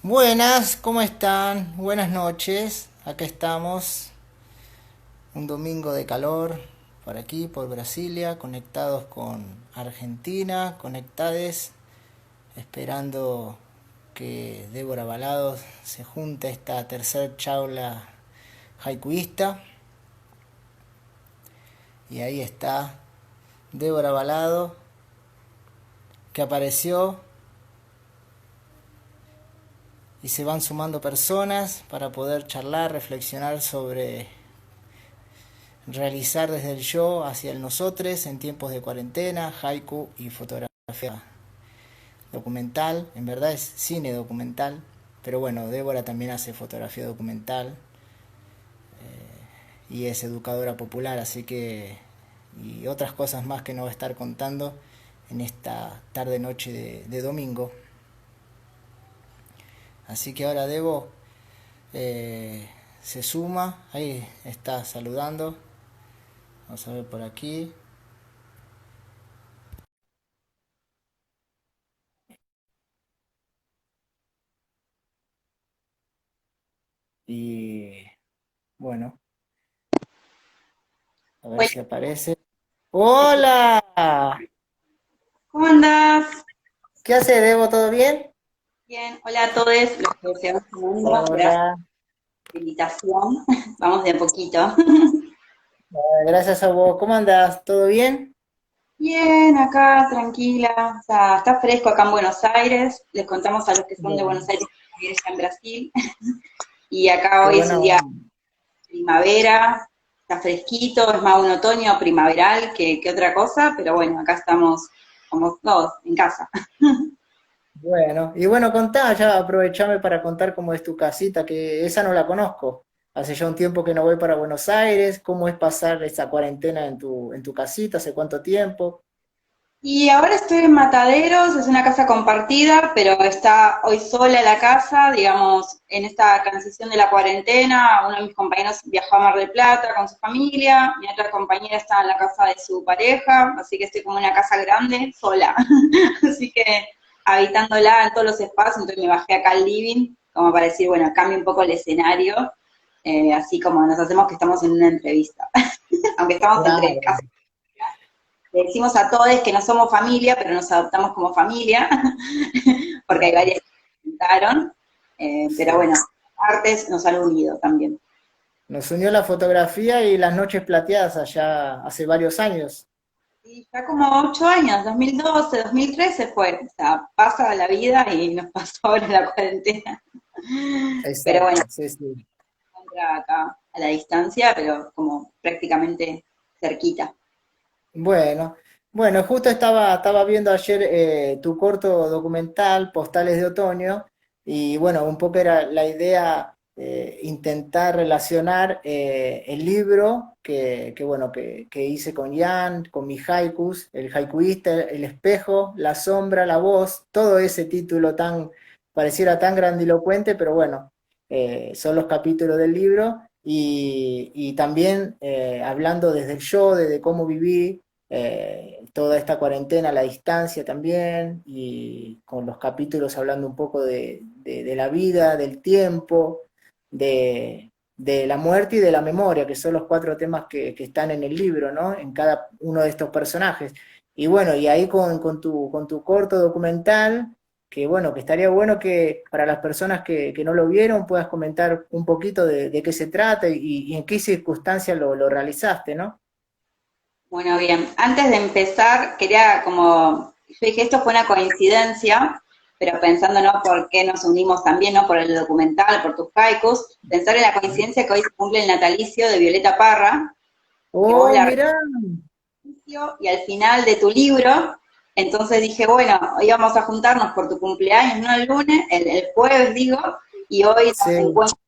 Buenas, ¿cómo están? Buenas noches. Acá estamos, un domingo de calor, por aquí, por Brasilia, conectados con Argentina, conectades, esperando que Débora Balados se junte a esta tercer charla haikuista. Y ahí está Débora Balado, que apareció y se van sumando personas para poder charlar, reflexionar sobre realizar desde el yo hacia el nosotros en tiempos de cuarentena, haiku y fotografía documental. En verdad es cine documental, pero bueno, Débora también hace fotografía documental y es educadora popular, así que y otras cosas más que no va a estar contando en esta tarde noche de domingo. Así que ahora Debo se suma, ahí está saludando. Vamos a ver por aquí. Y bueno, a ver Hola, si aparece. ¡Hola! ¿cómo andás? ¿Qué hace, Debo? ¿Todo bien? Bien, hola a todos los que se van sumando. Gracias Hola. por la invitación. Vamos de a poquito. Gracias a vos. ¿Cómo andás? ¿Todo bien? Bien, acá, tranquila. O sea, está fresco acá en Buenos Aires. Les contamos a los que son de Buenos Bueno, Aires que está en Brasil. Y acá qué hoy es un día bueno. de primavera. Está fresquito, es más un otoño primaveral que otra cosa. Pero bueno, acá estamos como todos en casa. Bueno, y bueno, contá, ya aprovechame para contar cómo es tu casita, que esa no la conozco. Hace ya un tiempo que no voy para Buenos Aires. ¿Cómo es pasar esa cuarentena en tu casita? ¿Hace cuánto tiempo? Y ahora estoy en Mataderos, es una casa compartida, pero está hoy sola la casa, digamos, en esta transición de la cuarentena. Uno de mis compañeros viajó a Mar del Plata con su familia, mi otra compañera está en la casa de su pareja, así que estoy como en una casa grande, sola. Así que habitándola en todos los espacios, entonces me bajé acá al living, como para decir, bueno, cambio un poco el escenario, así como nos hacemos que estamos en una entrevista, aunque estamos entre Claro. casas. Le decimos a todos que no somos familia, pero nos adoptamos como familia, porque hay Claro. varias que se juntaron, pero Sí. bueno, artes nos han unido también. Nos unió la fotografía y las noches plateadas allá hace varios años. Y ya como 8 años, 2012, 2013 fue, o sea, pasa la vida y nos pasó ahora la cuarentena. Pero bueno, Exacto, sí, sí. encuentra acá a la distancia, pero como prácticamente cerquita. Bueno, bueno, justo estaba viendo ayer tu corto documental, Postales de Otoño, y bueno, un poco era la idea intentar relacionar el libro bueno, que hice con Jan, con mis haikus, el haikuista, el espejo, la sombra, la voz, todo ese título tan, pareciera tan grandilocuente, pero bueno, son los capítulos del libro. Y también hablando desde el yo, desde cómo viví toda esta cuarentena, la distancia también, y con los capítulos hablando un poco de la vida, del tiempo, de la muerte y de la memoria, que son los cuatro temas que están en el libro, ¿no? En cada uno de estos personajes. Y bueno, y ahí con tu corto documental, que bueno, que estaría bueno que para las personas que no lo vieron puedas comentar un poquito de qué se trata y en qué circunstancias lo realizaste, ¿no? Bueno, bien, antes de empezar, quería como, yo dije, esto fue una coincidencia, pero pensando, ¿no? ¿Por qué nos unimos también, ¿no? Por el documental, por tus haikus, pensar en la coincidencia que hoy se cumple el natalicio de Violeta Parra, que vos Oh, la mira, registró y al final de tu libro, entonces dije, bueno, hoy vamos a juntarnos por tu cumpleaños, no el lunes, el jueves digo, y hoy nos sí, encuentran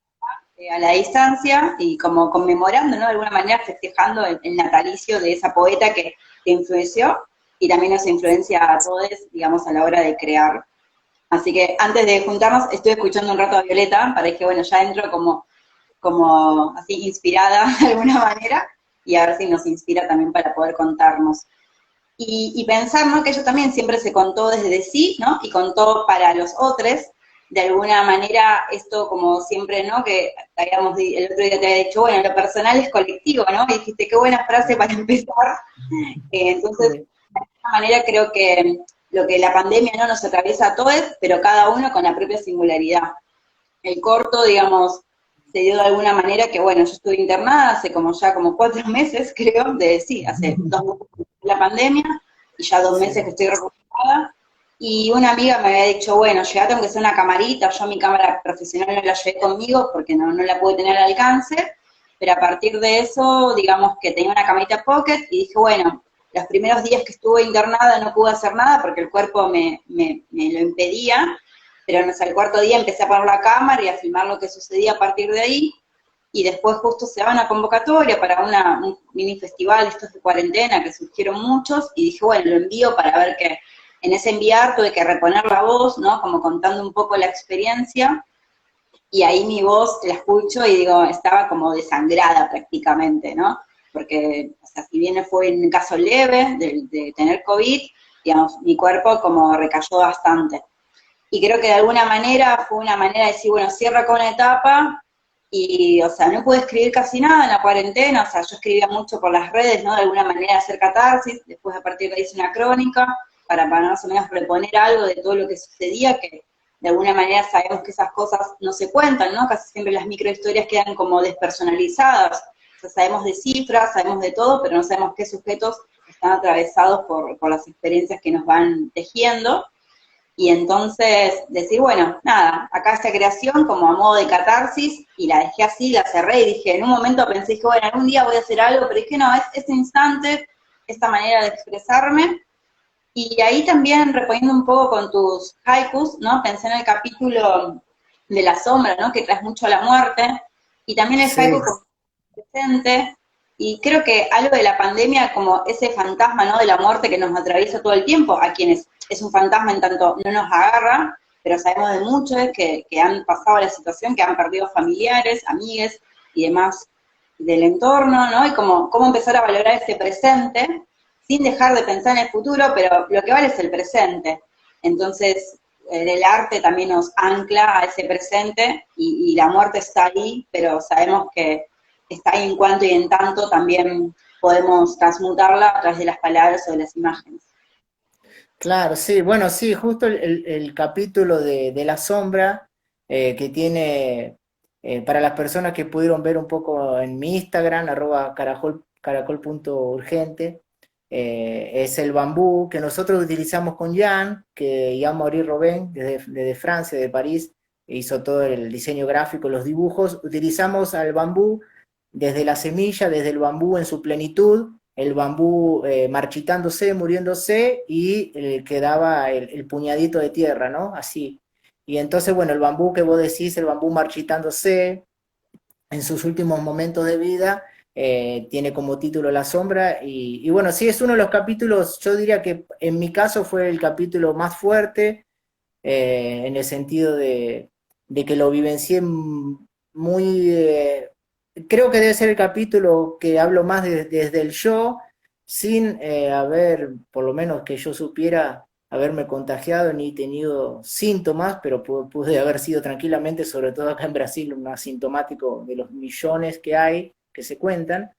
a la distancia y como conmemorando, ¿no? De alguna manera festejando el natalicio de esa poeta que te influenció y también nos influencia a todos, digamos, a la hora de crear. Así que antes de juntarnos, estuve escuchando un rato a Violeta, para que, bueno, ya entro como así inspirada de alguna manera y a ver si nos inspira también para poder contarnos. Y pensar, ¿no? Que ella también siempre se contó desde sí, ¿no? Y contó para los otros, de alguna manera esto como siempre, ¿no? Que el otro día te había dicho, bueno, lo personal es colectivo, ¿no? Y dijiste, qué buena frase para empezar. Entonces, Sí, de alguna manera creo que lo que la pandemia no nos atraviesa a todos, pero cada uno con la propia singularidad. El corto, digamos, se dio de alguna manera que, bueno, yo estuve internada hace como 4 meses, creo, sí, hace 2 meses que empezó la pandemia, y ya 2 meses que sí, estoy recuperada, y una amiga me había dicho, bueno, llegate aunque sea una camarita, yo mi cámara profesional no la llevé conmigo porque no la pude tener al alcance, pero a partir de eso, digamos que tenía una camarita pocket, y dije, bueno, los primeros días que estuve internada no pude hacer nada porque el cuerpo me lo impedía, pero no sé, el cuarto día empecé a poner la cámara y a filmar lo que sucedía a partir de ahí, y después justo se daba una convocatoria para un mini festival, estos de cuarentena, que surgieron muchos, y dije, bueno, lo envío para ver que en ese enviar tuve que reponer la voz, ¿no? Como contando un poco la experiencia, y ahí mi voz la escucho y digo, estaba como desangrada prácticamente, ¿no? Porque, o sea, si bien fue en caso leve de tener COVID, digamos, mi cuerpo como recayó bastante. Y creo que de alguna manera fue una manera de decir, bueno, cierra con una etapa y, o sea, no pude escribir casi nada en la cuarentena, o sea, yo escribía mucho por las redes, ¿no? De alguna manera hacer catarsis, después a partir de ahí hice una crónica para más o menos reponer algo de todo lo que sucedía, que de alguna manera sabemos que esas cosas no se cuentan, ¿no? Casi siempre las microhistorias quedan como despersonalizadas, o sea, sabemos de cifras, sabemos de todo, pero no sabemos qué sujetos están atravesados por las experiencias que nos van tejiendo. Y entonces decir, bueno, nada, acá esta creación como a modo de catarsis, y la dejé así, la cerré y dije, en un momento pensé que, bueno, algún día voy a hacer algo, pero dije, no, es este instante, esta manera de expresarme. Y ahí también, reponiendo un poco con tus haikus, ¿no? Pensé en el capítulo de la sombra, ¿no? Que traes mucho a la muerte, y también el haiku sí, como presente, y creo que algo de la pandemia, como ese fantasma, ¿no? De la muerte que nos atraviesa todo el tiempo, a quienes es un fantasma en tanto no nos agarra, pero sabemos de muchos que han pasado la situación, que han perdido familiares, amigues y demás del entorno, ¿no? Y cómo empezar a valorar ese presente sin dejar de pensar en el futuro, pero lo que vale es el presente. Entonces, el arte también nos ancla a ese presente y la muerte está ahí, pero sabemos que está ahí en cuanto y en tanto también podemos transmutarla a través de las palabras o de las imágenes. claro, sí, bueno, sí, justo el capítulo de La Sombra que tiene, para las personas que pudieron ver un poco en mi Instagram, caracol.urgente, es el bambú que nosotros utilizamos con Jan, que Jan-Maurice Robin, desde Francia, de París, hizo todo el diseño gráfico, los dibujos. Utilizamos al bambú desde la semilla, desde el bambú en su plenitud, el bambú marchitándose, muriéndose, y quedaba el puñadito de tierra, ¿no? Así. Y entonces, bueno, el bambú que vos decís, el bambú marchitándose en sus últimos momentos de vida, tiene como título La Sombra, y bueno, sí, es uno de los capítulos, yo diría que en mi caso fue el capítulo más fuerte, en el sentido de que lo vivencié muy... creo que debe ser el capítulo que hablo más desde el yo, sin haber, por lo menos que yo supiera, haberme contagiado ni tenido síntomas, pero pude haber sido tranquilamente, sobre todo acá en Brasil, un asintomático de los millones que hay, que se cuentan.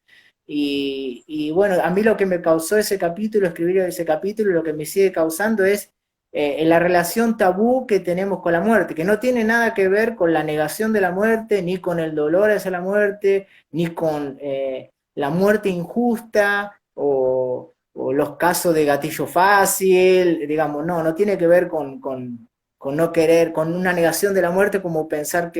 Y bueno, a mí lo que me causó ese capítulo, escribir ese capítulo, lo que me sigue causando es en la relación tabú que tenemos con la muerte, que no tiene nada que ver con la negación de la muerte, ni con el dolor hacia la muerte, ni con la muerte injusta o los casos de gatillo fácil, digamos, no tiene que ver con no querer, con una negación de la muerte como pensar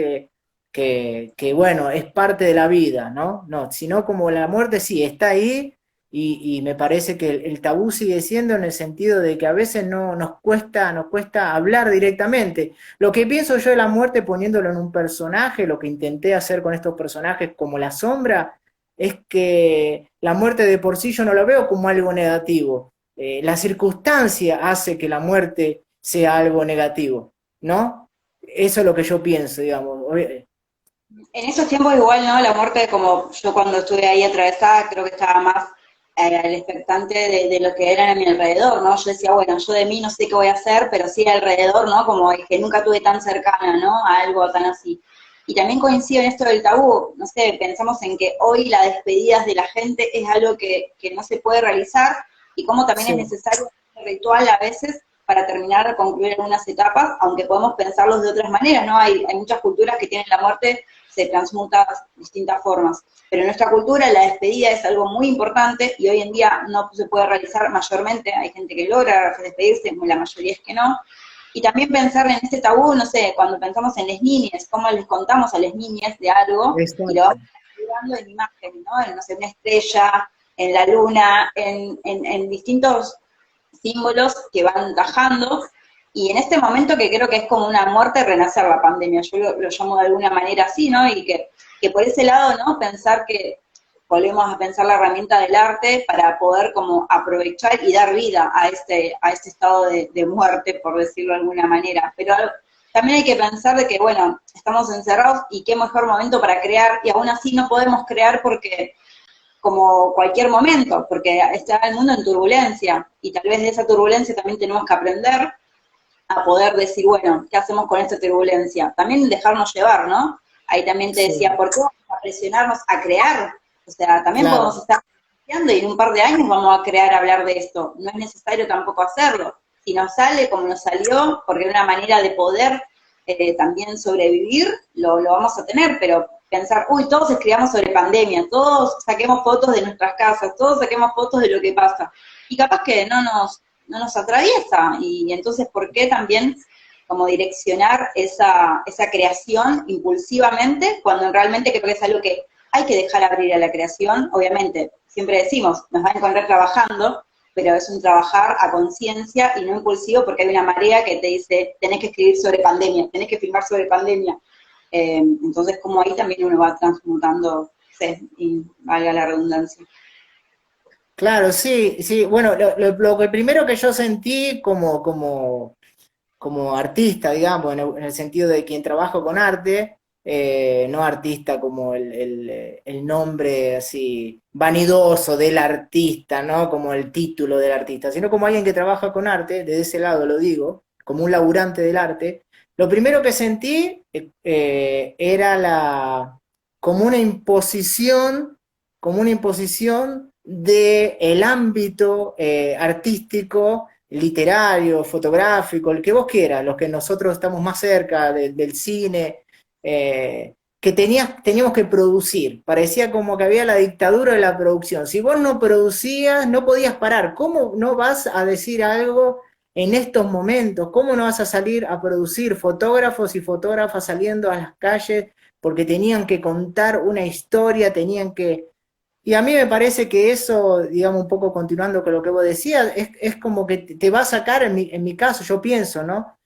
bueno, es parte de la vida, ¿no? No, sino como la muerte sí, está ahí, y me parece que el tabú sigue siendo en el sentido de que a veces no nos cuesta hablar directamente. Lo que pienso yo de la muerte poniéndolo en un personaje, lo que intenté hacer con estos personajes como La Sombra, es que la muerte de por sí yo no lo veo como algo negativo. La circunstancia hace que la muerte sea algo negativo, ¿no? Eso es lo que yo pienso, digamos. En esos tiempos igual, ¿no? La muerte, como yo cuando estuve ahí atravesada, creo que estaba más al expectante de lo que era a mi alrededor, ¿no? Yo decía, bueno, yo de mí no sé qué voy a hacer, pero sí alrededor, ¿no? Como que nunca tuve tan cercana, ¿no? A algo tan así. Y también coincido en esto del tabú, no sé, pensamos en que hoy la despedida de la gente es algo que no se puede realizar y cómo también es Sí, necesario el ritual a veces para terminar de concluir algunas etapas, aunque podemos pensarlos de otras maneras, ¿no? Hay muchas culturas que tienen la muerte, se transmuta de distintas formas. Pero en nuestra cultura la despedida es algo muy importante y hoy en día no se puede realizar mayormente. Hay gente que logra despedirse, la mayoría es que no. Y también pensar en este tabú, no sé, cuando pensamos en las niñas, cómo les contamos a las niñas de algo y lo vamos exacto. ayudando en imagen, ¿no? En, no sé, una estrella, en la luna, en distintos símbolos que van encajando. Y en este momento que creo que es como una muerte renacer la pandemia, yo lo llamo de alguna manera así, ¿no? Y que por ese lado, ¿no? Pensar que volvemos a pensar la herramienta del arte para poder como aprovechar y dar vida a este estado de muerte, por decirlo de alguna manera. Pero también hay que pensar de que, bueno, estamos encerrados y qué mejor momento para crear, y aún así no podemos crear porque como cualquier momento, porque está el mundo en turbulencia, y tal vez de esa turbulencia también tenemos que aprender a poder decir, bueno, ¿qué hacemos con esta turbulencia? También dejarnos llevar, ¿no? Ahí también te decía, Sí, ¿por qué vamos a presionarnos a crear? O sea, también podemos claro. estar creando y en un par de años vamos a crear hablar de esto. No es necesario tampoco hacerlo. Si nos sale como nos salió, porque es una manera de poder también sobrevivir, lo vamos a tener, pero pensar, uy, todos escribamos sobre pandemia, todos saquemos fotos de nuestras casas, todos saquemos fotos de lo que pasa. Y capaz que no nos atraviesa. Y entonces, ¿por qué también como direccionar esa creación impulsivamente cuando realmente creo que es algo que hay que dejar abrir a la creación? Obviamente, siempre decimos, nos va a encontrar trabajando, pero es un trabajar a conciencia y no impulsivo porque hay una marea que te dice, tenés que escribir sobre pandemia, tenés que filmar sobre pandemia. Entonces, como ahí también uno va transmutando, sí, y valga la redundancia. Claro, sí, sí. Bueno, lo que primero que yo sentí como artista, digamos, en el sentido de quien trabaja con arte, no artista como el nombre así vanidoso del artista, ¿no? Como el título del artista, sino como alguien que trabaja con arte, de ese lado lo digo, como un laburante del arte. Lo primero que sentí era como una imposición del ámbito artístico literario, fotográfico, el que vos quieras, los que nosotros estamos más cerca del cine, que teníamos que producir. Parecía como que había la dictadura de la producción. Si vos no producías, no podías parar. ¿Cómo no vas a decir algo en estos momentos? ¿Cómo no vas a salir a producir fotógrafos y fotógrafas saliendo a las calles porque tenían que contar una historia, tenían que y a mí me parece que eso, digamos, un poco continuando con lo que vos decías, es como que te va a sacar, en mi caso, yo pienso, ¿no?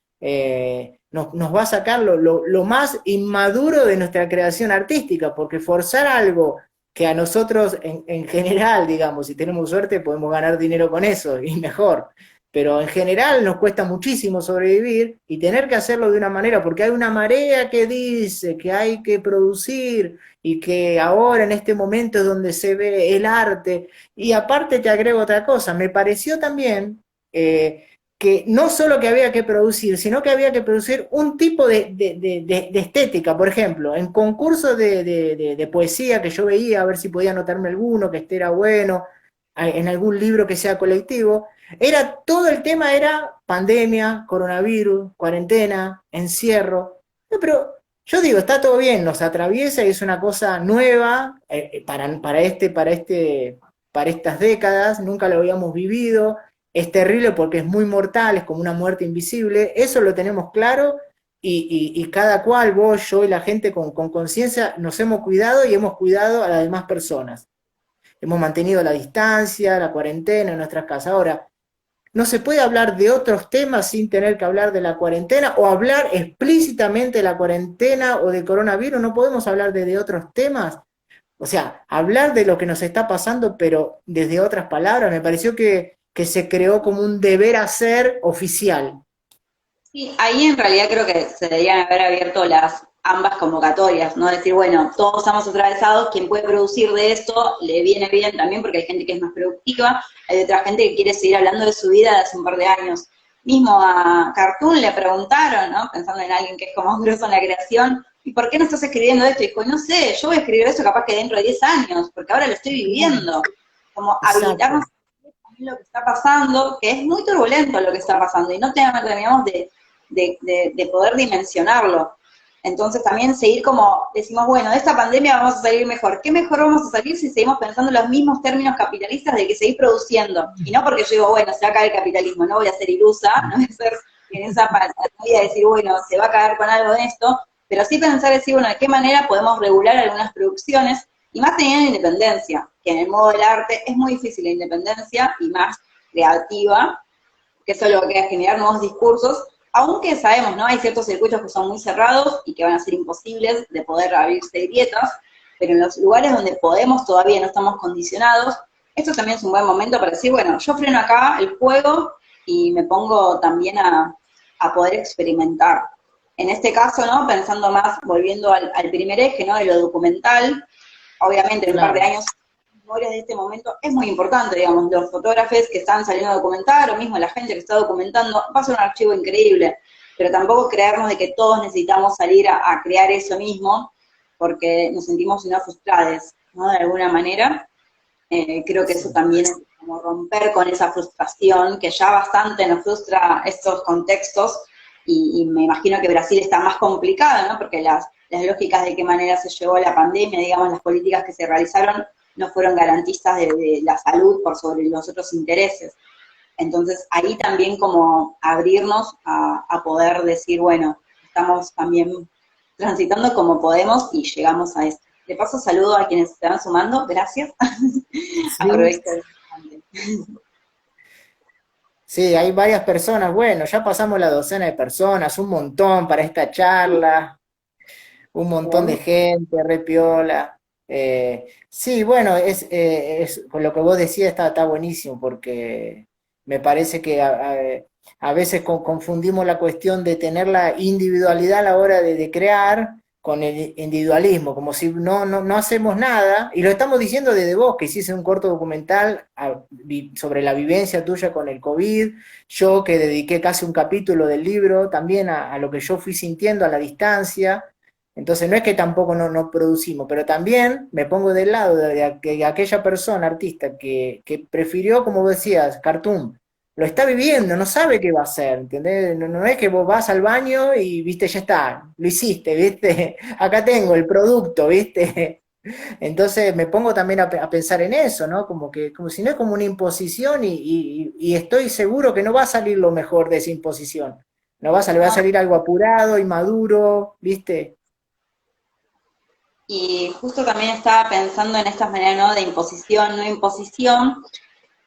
Nos va a sacar lo más inmaduro de nuestra creación artística, porque forzar algo que a nosotros en general, digamos, si tenemos suerte, podemos ganar dinero con eso, y mejor. Pero en general nos cuesta muchísimo sobrevivir y tener que hacerlo de una manera, porque hay una marea que dice que hay que producir, y que ahora en este momento es donde se ve el arte. Y aparte te agrego otra cosa, me pareció también que no solo que había que producir, sino que había que producir un tipo de estética, por ejemplo, en concursos de poesía que yo veía, a ver si podía anotarme alguno, que este era bueno, en algún libro que sea colectivo, era todo el tema era pandemia, coronavirus, cuarentena, encierro. No, pero yo digo, está todo bien, nos atraviesa y es una cosa nueva para estas décadas, nunca lo habíamos vivido, es terrible porque es muy mortal, es como una muerte invisible, eso lo tenemos claro y cada cual, vos, yo y la gente con conciencia nos hemos cuidado y hemos cuidado a las demás personas. Hemos mantenido la distancia, la cuarentena en nuestras casas. Ahora, no se puede hablar de otros temas sin tener que hablar de la cuarentena o hablar explícitamente de la cuarentena o del coronavirus. No podemos hablar de otros temas. O sea, hablar de lo que nos está pasando, pero desde otras palabras. Me pareció que se creó como un deber hacer oficial. Sí, ahí en realidad creo que se deberían haber abierto ambas convocatorias, ¿no? Decir, bueno, todos estamos atravesados, quien puede producir de esto le viene bien también porque hay gente que es más productiva, hay otra gente que quiere seguir hablando de su vida de hace un par de años. Mismo a Cartoon le preguntaron, ¿no? Pensando en alguien que es como grosso en la creación, ¿y por qué no estás escribiendo esto? Y dijo, no sé, yo voy a escribir eso capaz que dentro de 10 años, porque ahora lo estoy viviendo. Como habilitarnos Exacto. también lo que está pasando, que es muy turbulento lo que está pasando, y no terminamos de poder dimensionarlo. Entonces también seguir como, decimos, bueno, de esta pandemia vamos a salir mejor. ¿Qué mejor vamos a salir si seguimos pensando en los mismos términos capitalistas de que seguir produciendo? Y no porque yo digo, bueno, se va a caer el capitalismo, no voy a ser ilusa, no voy a ser en esa parte, no voy a decir, bueno, se va a caer con algo de esto, pero sí pensar, decir, bueno, de qué manera podemos regular algunas producciones, y más teniendo independencia, que en el modo del arte es muy difícil la independencia, y más creativa, que eso es lo que va a generar nuevos discursos, aunque sabemos, ¿no? Hay ciertos circuitos que son muy cerrados y que van a ser imposibles de poder abrirse grietas, pero en los lugares donde podemos todavía no estamos condicionados, esto también es un buen momento para decir, bueno, yo freno acá el juego y me pongo también a poder experimentar. En este caso, ¿no? Pensando más, volviendo al primer eje, ¿no? De lo documental, obviamente en un par de Claro. años memorias de este momento es muy importante, digamos, los fotógrafos que están saliendo a documentar, o mismo la gente que está documentando, va a ser un archivo increíble, pero tampoco creernos de que todos necesitamos salir a crear eso mismo, porque nos sentimos no frustrados, ¿no? De alguna manera, creo que eso Sí. también es como romper con esa frustración, que ya bastante nos frustra estos contextos, y me imagino que Brasil está más complicado, ¿no? Porque las lógicas de qué manera se llevó la pandemia, digamos, las políticas que se realizaron, no fueron garantistas de la salud por sobre los otros intereses. Entonces, ahí también como abrirnos a poder decir, bueno, estamos también transitando como podemos y llegamos a esto. De paso, saludo a quienes se van sumando, gracias. Sí, Aprovecho el instante. sí, hay varias personas. Bueno, ya pasamos la docena de personas, un montón para esta charla, un montón de gente, re piola. Sí, bueno, con lo que vos decías está buenísimo porque me parece que a veces confundimos la cuestión de tener la individualidad a la hora de crear con el individualismo, como si no hacemos nada, y lo estamos diciendo desde vos, que hiciste un corto documental sobre la vivencia tuya con el COVID, yo que dediqué casi un capítulo del libro también a lo que yo fui sintiendo a la distancia. Entonces no es que tampoco no producimos, pero también me pongo del lado de aquella persona, artista, que prefirió, como vos decías, cartoon. Lo está viviendo, no sabe qué va a hacer, ¿entendés? No es que vos vas al baño y, viste, ya está, lo hiciste, viste, acá tengo el producto, viste. Entonces me pongo también a pensar en eso, ¿no? Como si no es como una imposición y estoy seguro que no va a salir lo mejor de esa imposición. No va a salir, va a No, salir algo apurado, inmaduro, ¿viste? y justo también estaba pensando en estas maneras, ¿no? De imposición, no imposición,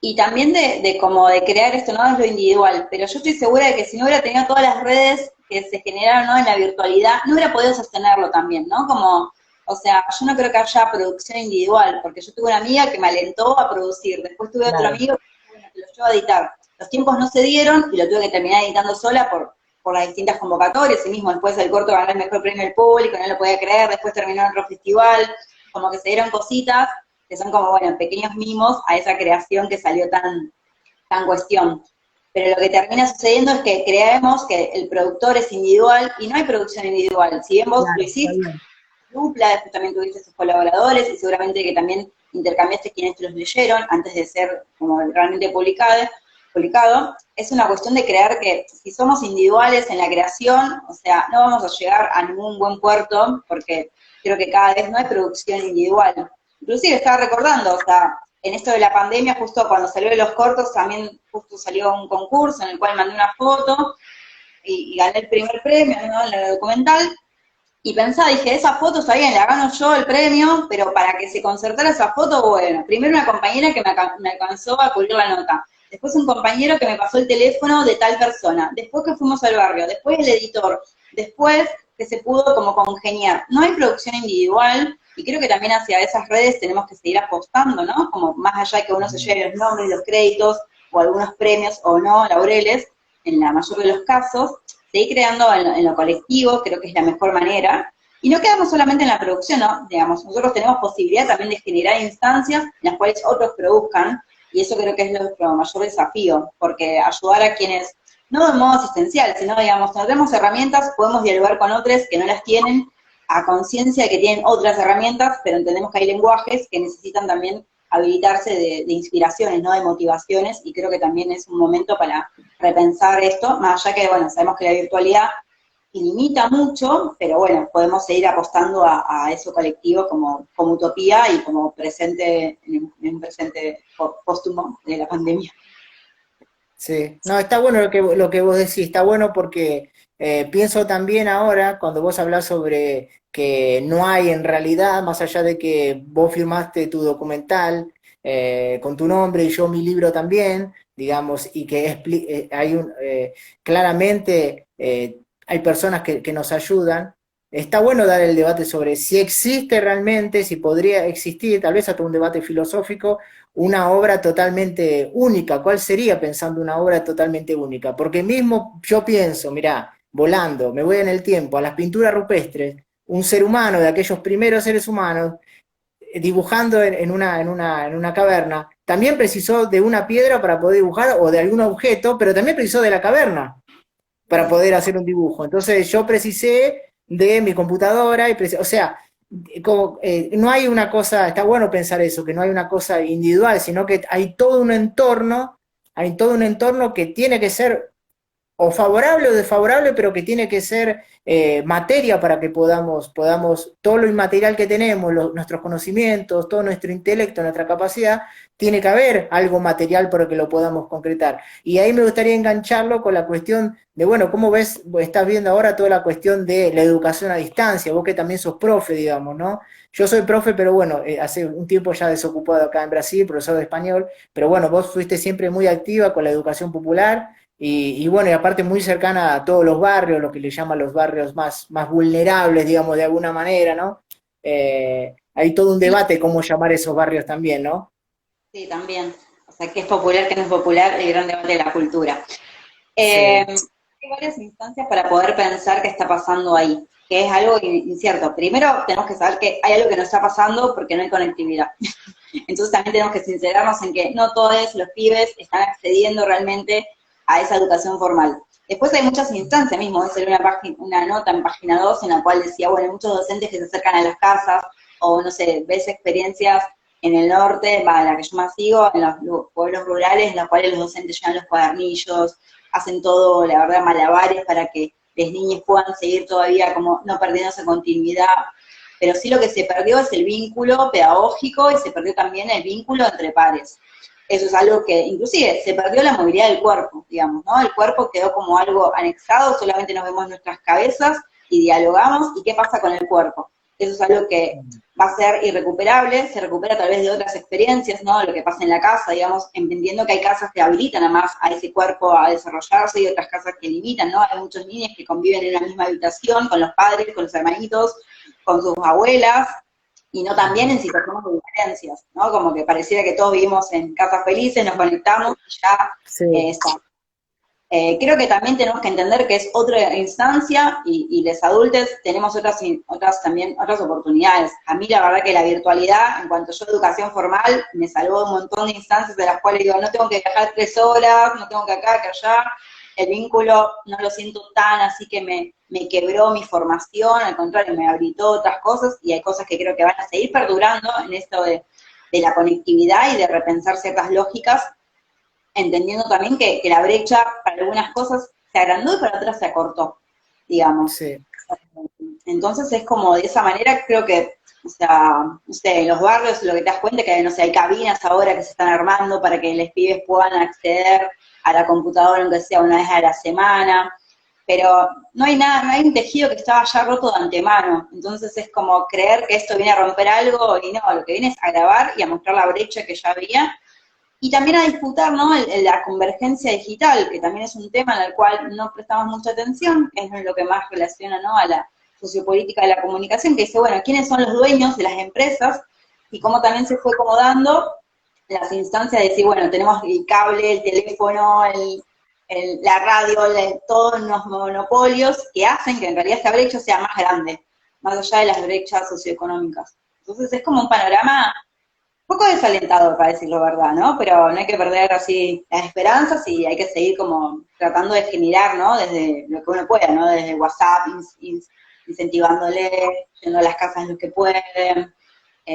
y también de como de crear esto, ¿no? Es lo individual, pero yo estoy segura de que si no hubiera tenido todas las redes que se generaron, ¿no? En la virtualidad, no hubiera podido sostenerlo también, ¿no? Como, o sea, yo no creo que haya producción individual, porque yo tuve una amiga que me alentó a producir, después tuve otro Claro. amigo que, bueno, que lo llevó a editar. Los tiempos no se dieron y lo tuve que terminar editando sola por las distintas convocatorias, y mismo después el corto ganó el mejor premio del público, no lo podía creer, después terminó en otro festival, como que se dieron cositas que son como, bueno, pequeños mimos a esa creación que salió tan cuestión. Pero lo que termina sucediendo es que creemos que el productor es individual y no hay producción individual. Si bien vos lo Claro, está hiciste, bien. dupla, después también tuviste sus colaboradores y seguramente que también intercambiaste quienes te los leyeron antes de ser como realmente publicado, es una cuestión de creer que si somos individuales en la creación, o sea, no vamos a llegar a ningún buen puerto porque creo que cada vez no hay producción individual. Inclusive estaba recordando, o sea, en esto de la pandemia, justo cuando salió de los cortos, también justo salió un concurso en el cual mandé una foto y gané el primer premio, ¿no? En el documental, y pensaba, dije, esa foto está bien, la gano yo el premio, pero para que se concertara esa foto, bueno, primero una compañera que me alcanzó a cubrir la nota, después un compañero que me pasó el teléfono de tal persona, después que fuimos al barrio, después el editor, después que se pudo como congeniar. No hay producción individual, y creo que también hacia esas redes tenemos que seguir apostando, ¿no? Como más allá de que uno se lleve los nombres y los créditos, o algunos premios o no, laureles, en la mayor de los casos, seguir creando en lo colectivo, creo que es la mejor manera, Y no quedamos solamente en la producción, ¿no? Digamos, nosotros tenemos posibilidad también de generar instancias en las cuales otros produzcan, y eso creo que es nuestro mayor desafío, porque ayudar a quienes, no de modo asistencial, sino, digamos, no tenemos herramientas, podemos dialogar con otros que no las tienen, a conciencia de que tienen otras herramientas, pero entendemos que hay lenguajes que necesitan también habilitarse de inspiraciones, ¿no? De motivaciones, y creo que también es un momento para repensar esto, más allá que, bueno, sabemos que la virtualidad limita mucho, pero bueno, podemos seguir apostando a eso colectivo como utopía y como presente, en un presente póstumo de la pandemia. Sí, no, está bueno lo que vos decís, está bueno porque pienso también ahora, cuando vos hablás sobre que no hay en realidad, más allá de que vos firmaste tu documental con tu nombre y yo mi libro también, digamos, y que claramente hay personas que nos ayudan, está bueno dar el debate sobre si existe realmente, si podría existir, tal vez hasta un debate filosófico una obra totalmente única. ¿Cuál sería pensando una obra totalmente única? Porque mismo yo pienso, mirá, volando, me voy en el tiempo, a las pinturas rupestres, un ser humano de aquellos primeros seres humanos, dibujando en una caverna, también precisó de una piedra para poder dibujar o de algún objeto, pero también precisó de la caverna para poder hacer un dibujo. Entonces yo precisé de mi computadora, o sea, como, no hay una cosa, está bueno pensar eso, que no hay una cosa individual, sino que hay todo un entorno que tiene que ser o favorable o desfavorable, pero que tiene que ser materia para que podamos, todo lo inmaterial que tenemos, nuestros conocimientos, todo nuestro intelecto, nuestra capacidad, tiene que haber algo material para que lo podamos concretar. Y ahí me gustaría engancharlo con la cuestión de, bueno, ¿cómo ves, estás viendo ahora toda la cuestión de la educación a distancia? Vos que también sos profe, digamos, ¿no? Yo soy profe, pero bueno, hace un tiempo ya desocupado acá en Brasil, profesor de español, pero bueno, vos fuiste siempre muy activa con la educación popular y bueno, y aparte muy cercana a todos los barrios, lo que le llaman los barrios más vulnerables, digamos, de alguna manera, ¿no? Hay todo un Sí, debate cómo llamar esos barrios también, ¿no? sí, también. O sea, qué es popular, qué no es popular, el gran debate de la cultura. Sí, Hay varias instancias para poder pensar qué está pasando ahí, que es algo incierto. Primero, tenemos que saber que hay algo que no está pasando porque no hay conectividad. Entonces también tenemos que sincerarnos en que no todos los pibes están accediendo realmente a esa educación formal. Después hay muchas instancias mismo, voy a hacer una nota en página 2 en la cual decía, bueno, hay muchos docentes que se acercan a las casas, o no sé, ves experiencias en el norte, la que yo más sigo, en los pueblos rurales, en los cuales los docentes llevan los cuadernillos, hacen todo, la verdad, malabares para que las niñas puedan seguir todavía como no perdiendo esa continuidad, pero sí lo que se perdió es el vínculo pedagógico y se perdió también el vínculo entre pares. Eso es algo que, inclusive, se perdió la movilidad del cuerpo, digamos, ¿no? El cuerpo quedó como algo anexado, solamente nos vemos nuestras cabezas y dialogamos, ¿y qué pasa con el cuerpo? Eso es algo que va a ser irrecuperable, se recupera a través de otras experiencias, ¿no? Lo que pasa en la casa, digamos, entendiendo que hay casas que habilitan además a ese cuerpo a desarrollarse y otras casas que limitan, ¿no? Hay muchos niños que conviven en la misma habitación con los padres, con los hermanitos, con sus abuelas, y no también en situaciones de diferencias, ¿no? Como que pareciera que todos vivimos en casas felices, nos conectamos y ya sí, está. Creo que también tenemos que entender que es otra instancia y los adultos tenemos otras oportunidades. A mí la verdad que la virtualidad, en cuanto yo a educación formal, me salvó de un montón de instancias de las cuales digo, no tengo que viajar 3 horas, no tengo que acá, que allá, el vínculo no lo siento tan así que me quebró mi formación, al contrario, me habilitó otras cosas y hay cosas que creo que van a seguir perdurando en esto de la conectividad y de repensar ciertas lógicas entendiendo también que la brecha para algunas cosas se agrandó y para otras se acortó, digamos. sí. Entonces es como de esa manera, creo que, o sea, no sé, en los barrios lo que te das cuenta es que, no sé, hay cabinas ahora que se están armando para que los pibes puedan acceder a la computadora aunque sea una vez a la semana, pero no hay nada, no hay un tejido que estaba ya roto de antemano, entonces es como creer que esto viene a romper algo y no, lo que viene es a agravar y a mostrar la brecha que ya había y también a disputar, ¿no? La convergencia digital, que también es un tema en el cual no prestamos mucha atención, que es lo que más relaciona, ¿no? A la sociopolítica de la comunicación, que dice, bueno, ¿quiénes son los dueños de las empresas? Y cómo también se fue acomodando las instancias de decir, bueno, tenemos el cable, el teléfono, la radio, todos los monopolios que hacen que en realidad esta brecha sea más grande, más allá de las brechas socioeconómicas. Entonces es como un panorama un poco desalentador, para decirlo verdad, ¿no? Pero no hay que perder así las esperanzas y hay que seguir como tratando de generar, ¿no? Desde lo que uno pueda, ¿no? Desde WhatsApp, incentivándole, yendo a las casas en lo que pueden,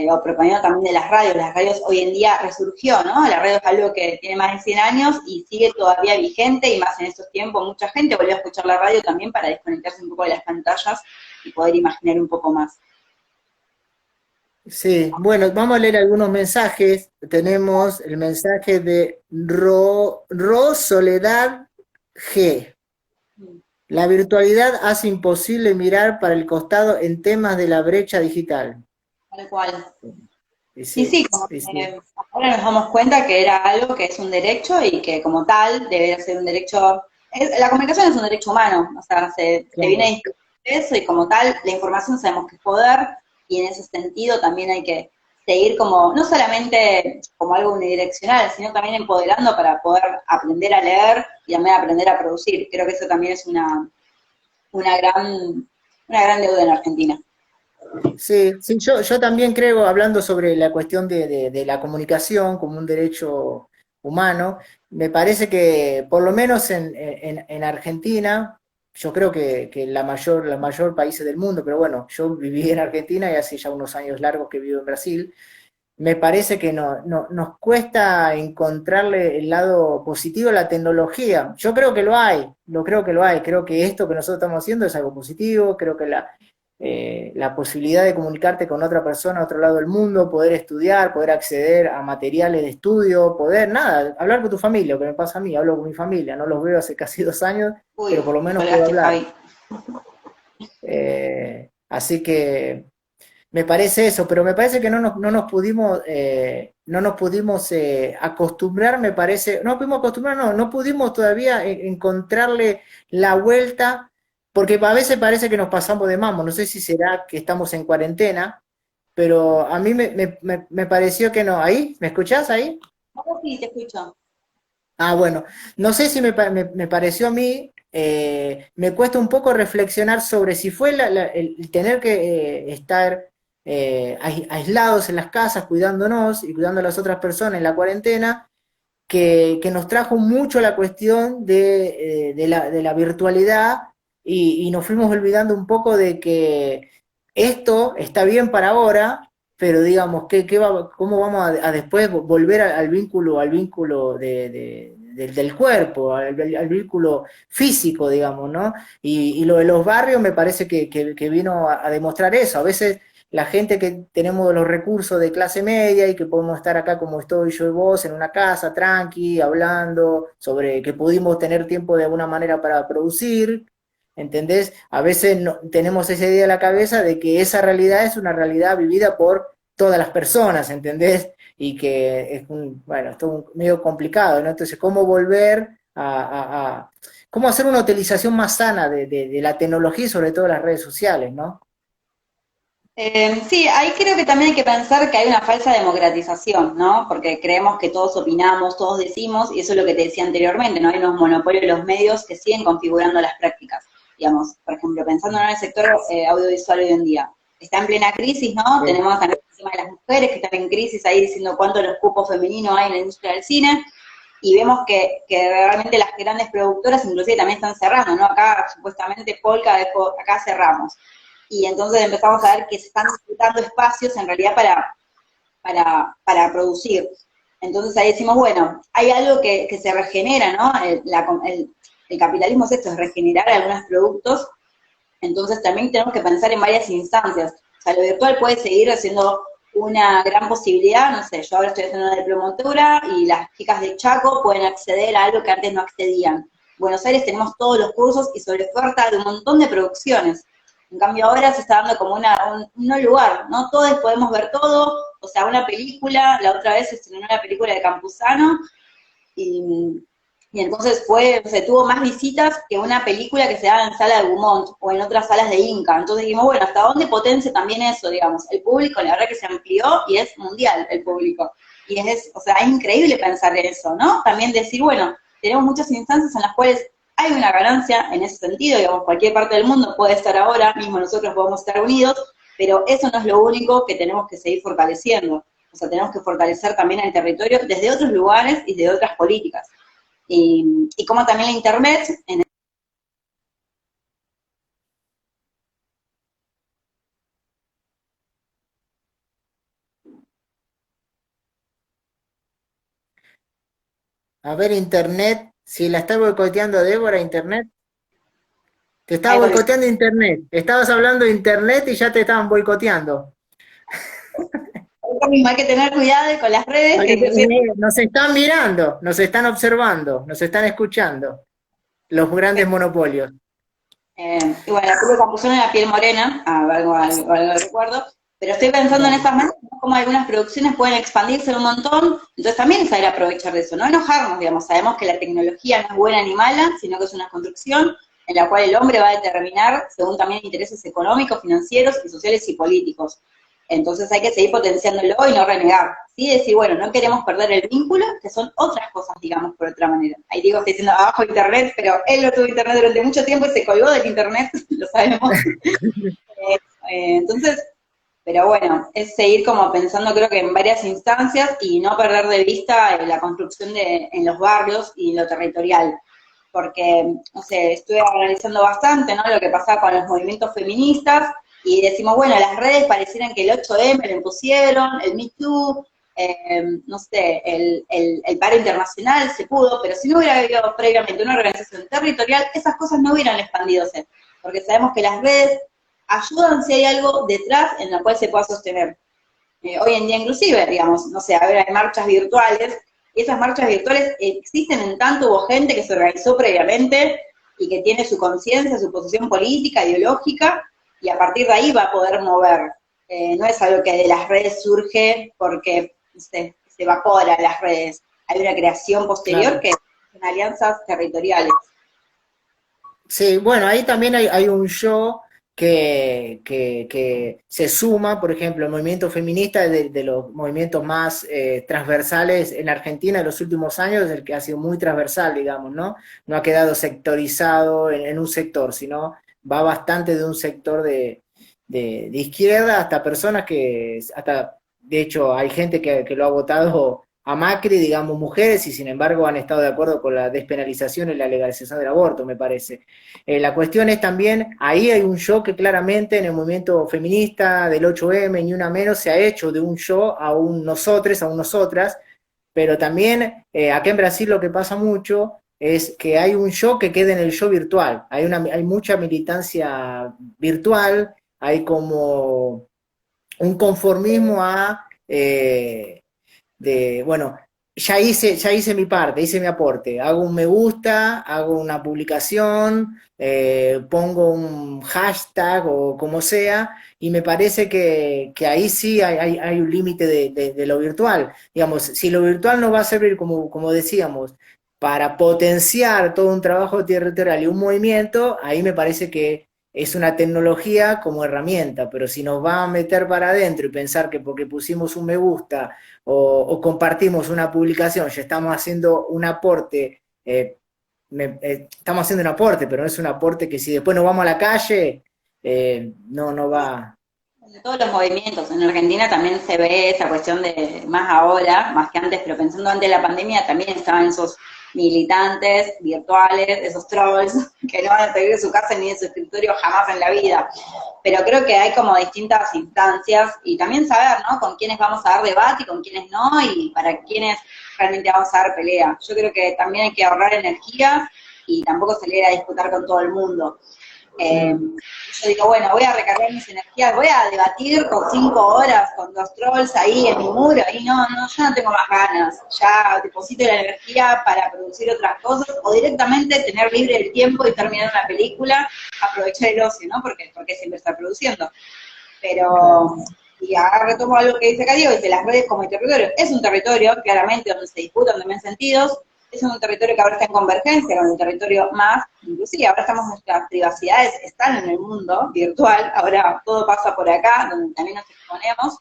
o proponiendo también de las radios. Las radios hoy en día resurgió, ¿no? La radio es algo que tiene más de 100 años y sigue todavía vigente, y más en estos tiempos mucha gente volvió a escuchar la radio también para desconectarse un poco de las pantallas y poder imaginar un poco más. Sí, bueno, vamos a leer algunos mensajes. Tenemos el mensaje de Soledad G. La virtualidad hace imposible mirar para el costado en temas de la brecha digital. Tal cual. Y Y sí, sí, como y sí. que ahora nos damos cuenta que era algo que es un derecho y que como tal debería ser un derecho, la comunicación es un derecho humano, o sea, se viene a Claro. discutir eso y como tal la información sabemos que es poder, y en ese sentido también hay que seguir como, no solamente como algo unidireccional, sino también empoderando para poder aprender a leer y también aprender a producir. Creo que eso también es una gran, una gran deuda en Argentina. Sí, sí, yo también creo, hablando sobre la cuestión de la comunicación como un derecho humano, me parece que por lo menos en Argentina, yo creo que la mayor países del mundo, pero bueno, yo viví en Argentina y hace ya unos años largos que vivo en Brasil. Me parece que nos cuesta encontrarle el lado positivo a la tecnología. Yo creo que lo hay, lo creo que lo hay, creo que esto que nosotros estamos haciendo es algo positivo, creo que la posibilidad de comunicarte con otra persona a otro lado del mundo, poder estudiar, poder acceder a materiales de estudio, poder, nada, hablar con tu familia, lo que me pasa a mí, hablo con mi familia, no los veo hace casi 2 años, pero Uy, por lo me menos puedo colgaste, hablar. Javi. Así que me parece eso, pero me parece que no nos pudimos acostumbrar, me parece, no pudimos acostumbrar, no pudimos todavía encontrarle la vuelta, porque a veces parece que nos pasamos de mambo, no sé si será que estamos en cuarentena, pero a mí me pareció que no. ¿Ahí? ¿Me escuchás ahí? Ahora sí, te escucho. Ah, bueno, no sé si me pareció a mí, me cuesta un poco reflexionar sobre si fue el tener que estar aislados en las casas, cuidándonos y cuidando a las otras personas en la cuarentena, que nos trajo mucho la cuestión de la virtualidad y nos fuimos olvidando un poco de que esto está bien para ahora, pero digamos, ¿cómo vamos a después volver al vínculo del cuerpo, al vínculo físico, digamos, ¿no? Y lo de los barrios me parece que vino a demostrar eso. A veces la gente que tenemos los recursos de clase media y que podemos estar acá como estoy yo y vos en una casa tranqui, hablando sobre que pudimos tener tiempo de alguna manera para producir, ¿entendés? A veces tenemos esa idea en la cabeza de que esa realidad es una realidad vivida por todas las personas, ¿entendés? Y que es bueno, es todo medio complicado, ¿no? Entonces, ¿cómo volver cómo hacer una utilización más sana de la tecnología y sobre todo las redes sociales, ¿no? Sí, ahí creo que también hay que pensar que hay una falsa democratización, ¿no? Porque creemos que todos opinamos, todos decimos, y eso es lo que te decía anteriormente, ¿no? Hay unos monopolios de los medios que siguen configurando las prácticas. Digamos, por ejemplo, pensando en el sector audiovisual hoy en día. Está en plena crisis, ¿no? Sí. Tenemos también el tema de las mujeres que están en crisis ahí diciendo cuántos los cupos femeninos hay en la industria del cine, y vemos que realmente las grandes productoras inclusive también están cerrando, ¿no? Acá supuestamente Polka dijo, acá cerramos. Y entonces empezamos a ver que se están disputando espacios en realidad para producir. Entonces ahí decimos, bueno, hay algo que se regenera, ¿no? El capitalismo es esto, es regenerar algunos productos, entonces también tenemos que pensar en varias instancias. O sea, lo virtual puede seguir siendo una gran posibilidad, no sé, yo ahora estoy haciendo una diplomatura y las chicas de Chaco pueden acceder a algo que antes no accedían. En Buenos Aires tenemos todos los cursos y sobre oferta de un montón de producciones. En cambio ahora se está dando como un no lugar, ¿no? Todos podemos ver todo, o sea, una película, la otra vez se estrenó una película de Campuzano, y, y entonces se tuvo más visitas que una película que se daba en sala de Beaumont o en otras salas de Inca. Entonces dijimos, bueno, ¿hasta dónde potencia también eso, digamos? El público, la verdad que se amplió y es mundial el público. Y o sea, es increíble pensar en eso, ¿no? También decir, bueno, tenemos muchas instancias en las cuales hay una ganancia en ese sentido, digamos, cualquier parte del mundo puede estar ahora, mismo nosotros podemos estar unidos, pero eso no es lo único que tenemos que seguir fortaleciendo. O sea, tenemos que fortalecer también el territorio desde otros lugares y de otras políticas. Y como también la Internet, A ver, Internet, si la está boicoteando Débora, Internet. Te estaba algo que boicoteando Internet. Estabas hablando de Internet y ya te estaban boicoteando. mismo hay que tener cuidado con las redes, que inclusive Nos están mirando, nos están observando, nos están escuchando. Los grandes monopolios. y bueno, la tuve confusión en la piel morena, algo recuerdo, pero estoy pensando en estas maneras, ¿no? Como algunas producciones pueden expandirse un montón, entonces también saber aprovechar de eso, no enojarnos, digamos, sabemos que la tecnología no es buena ni mala, sino que es una construcción en la cual el hombre va a determinar según también intereses económicos, financieros y sociales y políticos. Entonces hay que seguir potenciándolo y no renegar. Sí, decir, bueno, no queremos perder el vínculo, que son otras cosas, digamos, por otra manera. Ahí digo, estoy diciendo abajo Internet, pero él no tuvo Internet durante mucho tiempo y se colgó del Internet, lo sabemos. Entonces, pero bueno, es seguir como pensando creo que en varias instancias y no perder de vista la construcción en los barrios y lo territorial. Porque, no sé, estuve analizando bastante, ¿no? Lo que pasaba con los movimientos feministas y decimos, bueno, las redes parecieran que el 8M lo impusieron, el Me Too, no sé, el paro internacional se pudo, pero si no hubiera habido previamente una organización territorial, esas cosas no hubieran expandidose, porque sabemos que las redes ayudan si hay algo detrás en la cual se pueda sostener. Hoy en día inclusive, digamos, no sé, ahora hay marchas virtuales, y esas marchas virtuales existen en tanto hubo gente que se organizó previamente y que tiene su conciencia, su posición política, ideológica, y a partir de ahí va a poder mover. No es algo que de las redes surge porque se evapora las redes. Hay una creación posterior Claro. que son alianzas territoriales. Sí, bueno, ahí también hay un yo que se suma, por ejemplo, el movimiento feminista de los movimientos más transversales en Argentina en los últimos años, es el que ha sido muy transversal, digamos, ¿no? No ha quedado sectorizado en un sector, sino va bastante de un sector de izquierda hasta personas hasta, de hecho, hay gente que lo ha votado a Macri, digamos, mujeres, y sin embargo han estado de acuerdo con la despenalización y la legalización del aborto, me parece. La cuestión es también, ahí hay un yo que claramente en el movimiento feminista del 8M, ni una menos, se ha hecho de un yo a un nosotros, a un nosotras, pero también acá en Brasil lo que pasa mucho es que hay un yo que queda en el yo virtual, hay mucha militancia virtual, hay como un conformismo bueno, ya hice mi parte, hice mi aporte, hago un me gusta, hago una publicación, pongo un hashtag o como sea, y me parece que ahí sí hay un límite de lo virtual. Digamos, si lo virtual nos va a servir, como decíamos, para potenciar todo un trabajo territorial y un movimiento, ahí me parece que es una tecnología como herramienta, pero si nos va a meter para adentro y pensar que porque pusimos un me gusta o compartimos una publicación, ya estamos haciendo un aporte, estamos haciendo un aporte, pero no es un aporte que si después nos vamos a la calle, no va. De todos los movimientos, en Argentina también se ve esa cuestión de, más ahora, más que antes, pero pensando antes de la pandemia, también estaban esos militantes virtuales, esos trolls, que no van a salir de su casa ni de su escritorio jamás en la vida. Pero creo que hay como distintas instancias y también saber, ¿no? Con quiénes vamos a dar debate y con quiénes no, y para quiénes realmente vamos a dar pelea. Yo creo que también hay que ahorrar energía y tampoco salir a disputar con todo el mundo. Yo digo, bueno, voy a recargar mis energías, voy a debatir por 5 horas con los trolls ahí en mi muro, y no, yo no tengo más ganas, ya deposito la energía para producir otras cosas, o directamente tener libre el tiempo y estar mirando una película, aprovechar el ocio, ¿no? Porque siempre está produciendo. Pero, y ahora retomo algo que dice acá Diego, dice, las redes como el territorio, es un territorio, claramente, donde se disputan también sentidos, es un territorio que ahora está en convergencia con el territorio más, inclusive ahora nuestras privacidades están en el mundo virtual, ahora todo pasa por acá, donde también nos exponemos,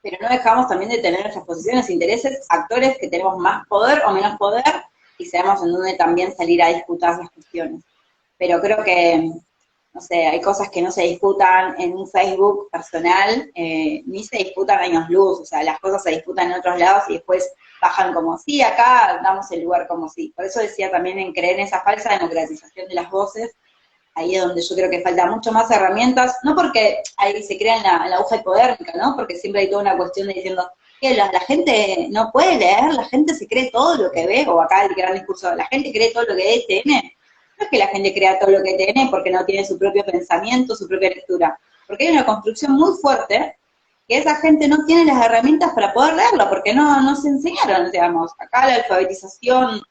pero no dejamos también de tener nuestras posiciones, intereses, actores que tenemos más poder o menos poder, y seamos en donde también salir a disputar las cuestiones. Pero creo que, no sé, hay cosas que no se disputan en un Facebook personal, ni se disputan años luz, o sea, las cosas se disputan en otros lados y después bajan como, sí, acá damos el lugar como sí. Por eso decía también en creer en esa falsa democratización de las voces, ahí es donde yo creo que falta mucho más herramientas, no porque ahí se crea en la aguja hipodérmica, ¿no? Porque siempre hay toda una cuestión de diciendo que la gente no puede leer, la gente se cree todo lo que ve, o acá el gran discurso, la gente cree todo lo que ve TN. No es que la gente crea todo lo que tiene porque no tiene su propio pensamiento, su propia lectura, porque hay una construcción muy fuerte que esa gente no tiene las herramientas para poder leerlo, porque no se enseñaron, digamos. Acá la alfabetización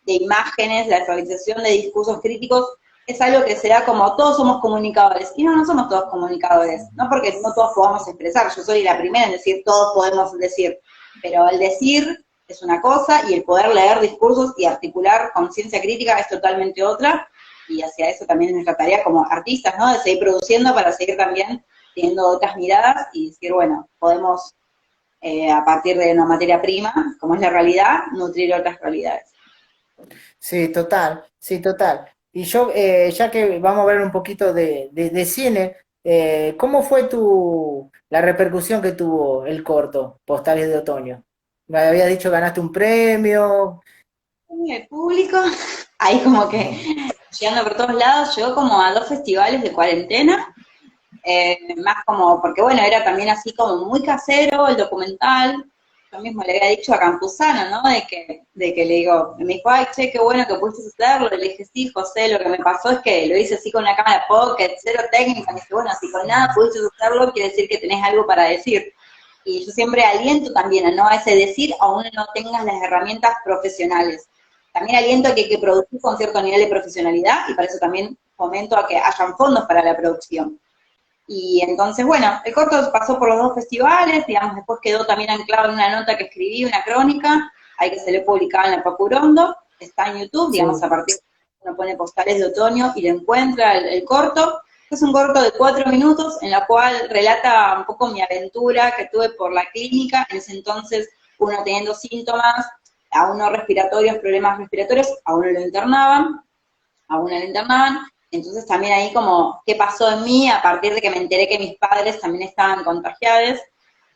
de imágenes, la alfabetización de discursos críticos, es algo que se da como todos somos comunicadores, y no somos todos comunicadores, no porque no todos podamos expresar, yo soy la primera en decir todos podemos decir, pero el decir es una cosa, y el poder leer discursos y articular conciencia crítica es totalmente otra, y hacia eso también es nuestra tarea como artistas, ¿no? De seguir produciendo para seguir también teniendo otras miradas y decir, bueno, podemos, a partir de una materia prima, como es la realidad, nutrir otras realidades. Sí, total, sí, total. Y yo, ya que vamos a ver un poquito de cine, ¿cómo fue la repercusión que tuvo el corto, Postales de Otoño? Me habías dicho ganaste un premio. El público, ahí como que llegando por todos lados, llegó como a 2 festivales de cuarentena, más como, porque bueno, era también así como muy casero el documental, yo mismo le había dicho a Campuzano, ¿no? De que le digo, me dijo, ay, che, qué bueno que pudiste hacerlo, y le dije, sí, José, lo que me pasó es que lo hice así con una cámara pocket, cero técnica, me dice, bueno, si con nada pudiste hacerlo, quiere decir que tenés algo para decir. Y yo siempre aliento también a no a ese decir, aún no tengas las herramientas profesionales. También aliento a que hay que producir con cierto nivel de profesionalidad, y para eso también fomento a que hayan fondos para la producción. Y entonces, bueno, el corto pasó por los 2 festivales, digamos, después quedó también anclado en una nota que escribí, una crónica, ahí que se le publicaba en la Pacurondo, está en YouTube, digamos, Sí. a partir de uno pone Postales de Otoño y lo encuentra el corto. Es un corto de 4 minutos en la cual relata un poco mi aventura que tuve por la clínica, en ese entonces uno teniendo síntomas, a uno respiratorios, problemas respiratorios, a uno lo internaban, entonces también ahí como qué pasó en mí a partir de que me enteré que mis padres también estaban contagiados,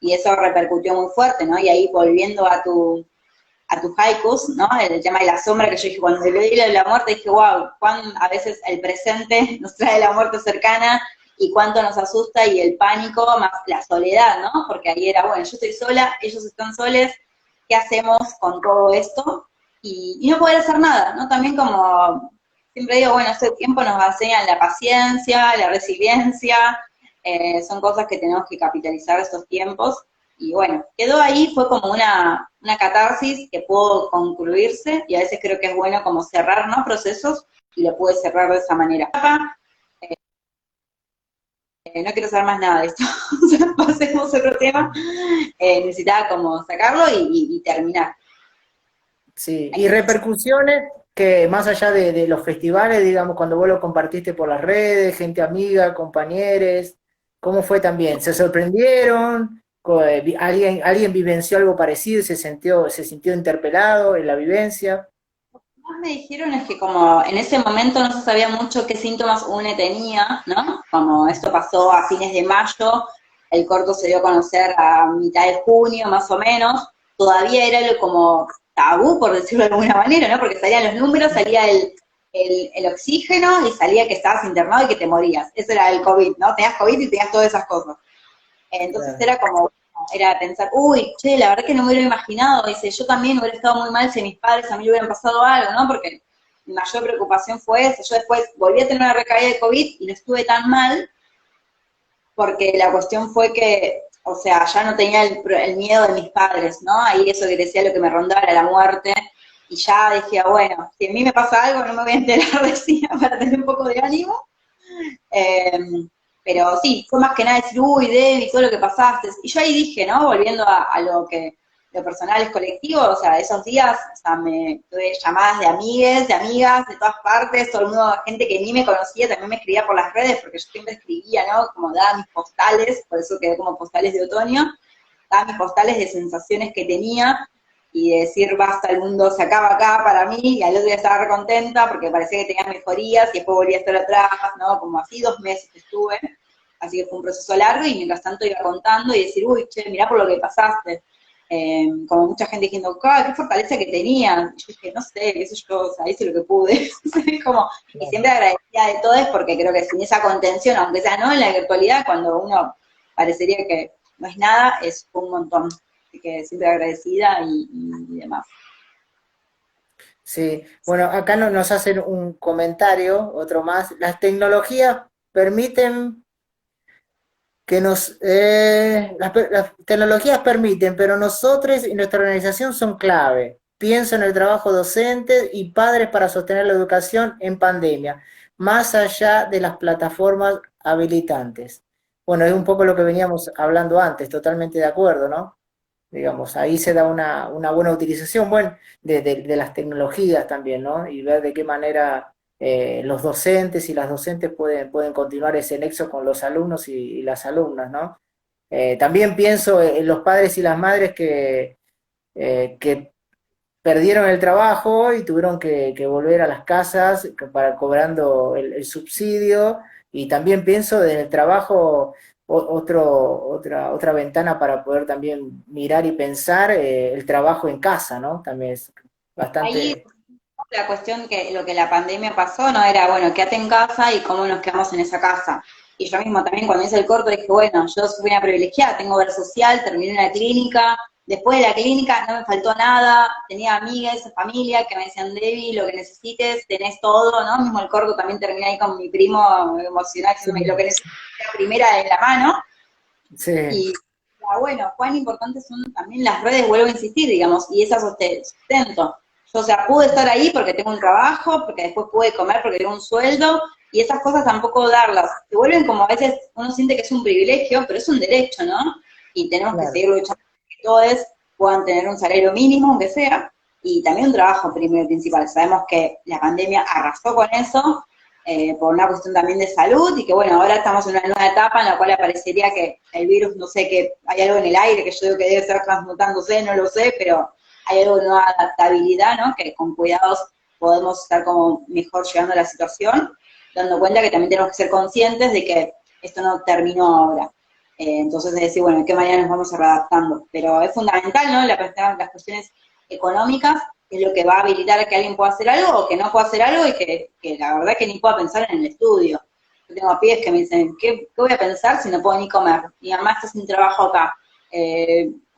y eso repercutió muy fuerte, ¿no? Y ahí volviendo a tu haikus, ¿no? El tema de la sombra, que yo dije, cuando leí lo de la muerte, dije, wow, cuán a veces el presente nos trae la muerte cercana y cuánto nos asusta, y el pánico, más la soledad, ¿no? Porque ahí era, bueno, yo estoy sola, ellos están soles, ¿qué hacemos con todo esto? Y no poder hacer nada, ¿no? También como siempre digo, bueno, este tiempo nos enseña la paciencia, la resiliencia, son cosas que tenemos que capitalizar estos tiempos. Y bueno, quedó ahí, fue como una catarsis que pudo concluirse, y a veces creo que es bueno como cerrar, ¿no? Procesos, y lo pude cerrar de esa manera. No quiero saber más nada de esto, o sea, pasemos a otro tema. Necesitaba como sacarlo y terminar. Sí, Ahí y está. repercusiones que más allá de los festivales, digamos, cuando vos lo compartiste por las redes, gente amiga, compañeros, ¿cómo fue también? ¿Se sorprendieron? ¿Alguien vivenció algo parecido? ¿Se sintió interpelado en la vivencia? Más me dijeron es que como en ese momento no se sabía mucho qué síntomas UNE tenía, ¿no? Como esto pasó a fines de mayo, el corto se dio a conocer a mitad de junio, más o menos, todavía era como tabú, por decirlo de alguna manera, ¿no? Porque salían los números, salía el oxígeno y salía que estabas internado y que te morías. Eso era el COVID, ¿no? Tenías COVID y tenías todas esas cosas. Entonces Claro. era como, era pensar, uy, che, la verdad que no me hubiera imaginado, dice, yo también hubiera estado muy mal si mis padres a mí le hubieran pasado algo, ¿no? Porque mi mayor preocupación fue esa. Yo después volví a tener una recaída de COVID y no estuve tan mal, porque la cuestión fue que, o sea, ya no tenía el miedo de mis padres, ¿no? Ahí eso que decía, lo que me rondaba era la muerte, y ya decía, bueno, si a mí me pasa algo no me voy a enterar, decía, para tener un poco de ánimo. Eh, pero sí, fue más que nada decir, uy, Debbie, todo lo que pasaste. Y yo ahí dije, ¿no? Volviendo a lo personal es colectivo, o sea, esos días, o sea, me tuve llamadas de amigues, de amigas, de todas partes, todo el mundo, gente que ni me conocía, también me escribía por las redes, porque yo siempre escribía, ¿no? Como daba mis postales, por eso quedé como postales de otoño, daba mis postales de sensaciones que tenía, y de decir basta, el mundo se acaba acá para mí, y al otro día estaba recontenta porque parecía que tenía mejorías y después volví a estar atrás, ¿no? Como así 2 meses estuve, así que fue un proceso largo y mientras tanto iba contando y decir, uy, che, mirá por lo que pasaste. Como mucha gente diciendo, qué fortaleza que tenía. Yo dije, no sé, qué sé yo, o sea, hice lo que pude. Como, y siempre agradecida de todo es porque creo que sin esa contención, aunque sea no en la virtualidad, cuando uno parecería que no es nada, es un montón. Así que siempre agradecida y demás. Sí, bueno, acá nos hacen un comentario, otro más. Las tecnologías permiten las tecnologías permiten, pero nosotros y nuestra organización son clave. Pienso en el trabajo docente y padres para sostener la educación en pandemia, más allá de las plataformas habilitantes. Bueno, es un poco lo que veníamos hablando antes, totalmente de acuerdo, ¿no? Digamos, ahí se da una buena utilización, bueno, de las tecnologías también, ¿no? Y ver de qué manera los docentes y las docentes pueden continuar ese nexo con los alumnos y las alumnas, ¿no? También pienso en los padres y las madres que perdieron el trabajo y tuvieron que volver a las casas para cobrando el subsidio, y también pienso en el trabajo otra ventana para poder también mirar y pensar el trabajo en casa, ¿no? También es Ahí bastante. la cuestión que lo que la pandemia pasó no era, bueno, quédate en casa y cómo nos quedamos en esa casa. Y yo mismo también cuando hice el corto dije, bueno, yo soy una privilegiada, tengo ver social, terminé en la clínica, después de la clínica no me faltó nada, tenía amigas, familia que me decían, Debbie, lo que necesites, tenés todo, ¿no? Mismo el corto también terminé ahí con mi primo emocional, Sí, diciéndome lo que necesites, la primera en la mano. sí, Y bueno, cuán importantes son también las redes, vuelvo a insistir, digamos, y esas sustento. Yo, o sea, pude estar ahí porque tengo un trabajo, porque después pude comer porque tengo un sueldo, y esas cosas tampoco darlas. Se vuelven como a veces uno siente que es un privilegio, pero es un derecho, ¿no? Y tenemos que claro. seguir luchando para que todos puedan tener un salario mínimo, aunque sea, y también un trabajo primero y principal. Sabemos que la pandemia arrasó con eso, por una cuestión también de salud, y que bueno, ahora estamos en una nueva etapa en la cual aparecería que el virus, no sé, que hay algo en el aire, que yo digo que debe estar transmutándose, no lo sé, pero hay algo de nueva adaptabilidad, ¿no? Que con cuidados podemos estar como mejor llevando a la situación, dando cuenta que también tenemos que ser conscientes de que esto no terminó ahora. Entonces, es decir, bueno, ¿de qué manera nos vamos a readaptando? Pero es fundamental, ¿no? Las cuestiones económicas es lo que va a habilitar a que alguien pueda hacer algo o que no pueda hacer algo y que la verdad que ni pueda pensar en el estudio. Yo tengo pibes que me dicen, ¿qué voy a pensar si no puedo ni comer? Mi mamá está sin trabajo acá.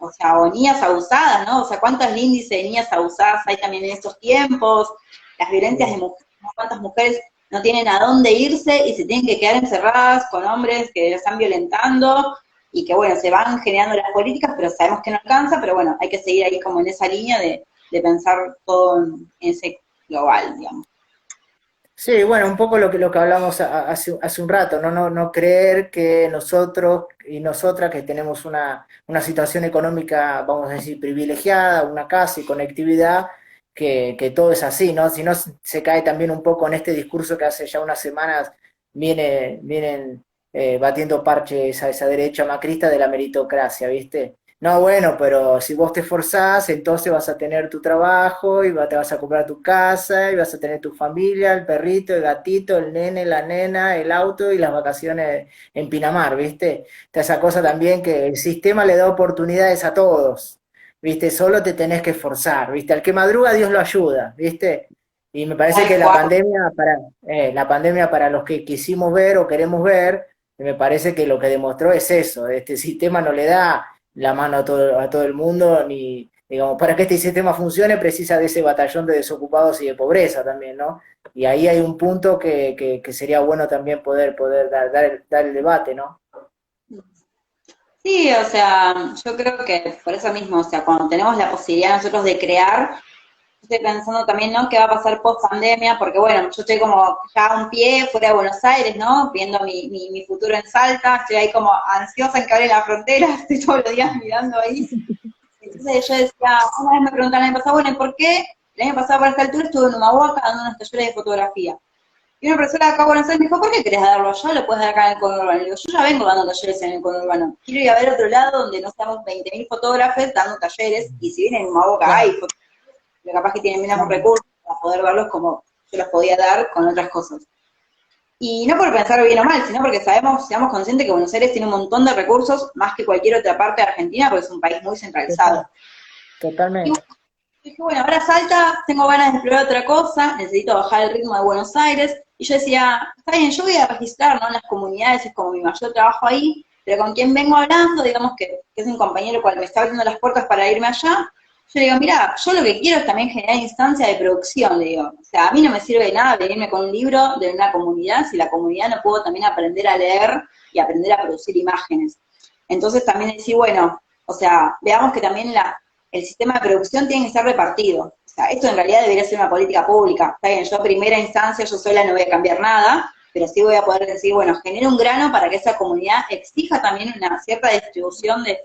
O sea, o niñas abusadas, ¿no? O sea, ¿cuántos índices de niñas abusadas hay también en estos tiempos? Las violencias de Sí. mujeres, ¿no? ¿Cuántas mujeres no tienen a dónde irse y se tienen que quedar encerradas con hombres que las están violentando? Y que bueno, se van generando las políticas, pero sabemos que no alcanza, pero bueno, hay que seguir ahí como en esa línea de pensar todo en ese global, digamos. Sí, bueno, un poco lo que hablamos hace un rato, ¿no? No creer que nosotros y nosotras que tenemos una situación económica, vamos a decir, privilegiada, una casa y conectividad, que todo es así, ¿no? Si no, se cae también un poco en este discurso que hace ya unas semanas vienen batiendo parches a esa derecha macrista de la meritocracia, ¿viste? No, bueno, pero si vos te esforzás, entonces vas a tener tu trabajo y te vas a comprar tu casa y vas a tener tu familia, el perrito, el gatito, el nene, la nena, el auto y las vacaciones en Pinamar, ¿viste? Está esa cosa también que el sistema le da oportunidades a todos, ¿viste? Solo te tenés que esforzar, ¿viste? Al que madruga Dios lo ayuda, ¿viste? Y me parece Tal que cual. la pandemia para los que quisimos ver o queremos ver, me parece que lo que demostró es eso, este sistema no le da la mano a todo el mundo, ni, digamos, para que este sistema funcione precisa de ese batallón de desocupados y de pobreza también, ¿no? Y ahí hay un punto que sería bueno también poder dar el debate, ¿no? Sí, o sea, yo creo que por eso mismo, o sea, cuando tenemos la posibilidad nosotros de crear, estoy pensando también, ¿no? ¿Qué va a pasar post pandemia? Porque bueno, yo estoy como ya un pie fuera de Buenos Aires, ¿no? Viendo mi futuro en Salta, estoy ahí como ansiosa en que abren la frontera, estoy todos los días mirando ahí. Entonces yo decía, una vez me preguntaron el año pasado, bueno, ¿y por qué? El año pasado para esta altura estuve en Humahuaca dando unos talleres de fotografía. Y una profesora de acá de Buenos Aires me dijo, ¿por qué querés darlo allá? Lo puedes dar acá en el conurbano. Le digo, yo ya vengo dando talleres en el conurbano. Quiero ir a ver otro lado donde no seamos 20.000 fotógrafos dando talleres, y si vienen en Humahuaca hay Claro, fotógrafos, pero capaz que tienen menos claro, recursos para poder verlos como yo los podía dar con otras cosas. Y no por pensar bien o mal, sino porque seamos conscientes que Buenos Aires tiene un montón de recursos, más que cualquier otra parte de Argentina, porque es un país muy centralizado. total, Y bueno, totalmente. dije, bueno, ahora Salta, tengo ganas de explorar otra cosa, necesito bajar el ritmo de Buenos Aires. Y yo decía, está bien, yo voy a registrar, ¿no? En las comunidades, es como mi mayor trabajo ahí, pero con quien vengo hablando, digamos que es un compañero cual me está abriendo las puertas para irme allá, yo le digo, mira, yo lo que quiero es también generar instancias de producción, le digo. O sea, a mí no me sirve de nada venirme con un libro de una comunidad si la comunidad no puedo también aprender a leer y aprender a producir imágenes. Entonces también decir, bueno, o sea, veamos que también el sistema de producción tiene que ser repartido. O sea, esto en realidad debería ser una política pública. Está bien, yo a primera instancia, yo sola no voy a cambiar nada, pero sí voy a poder decir, bueno, genera un grano para que esa comunidad exija también una cierta distribución de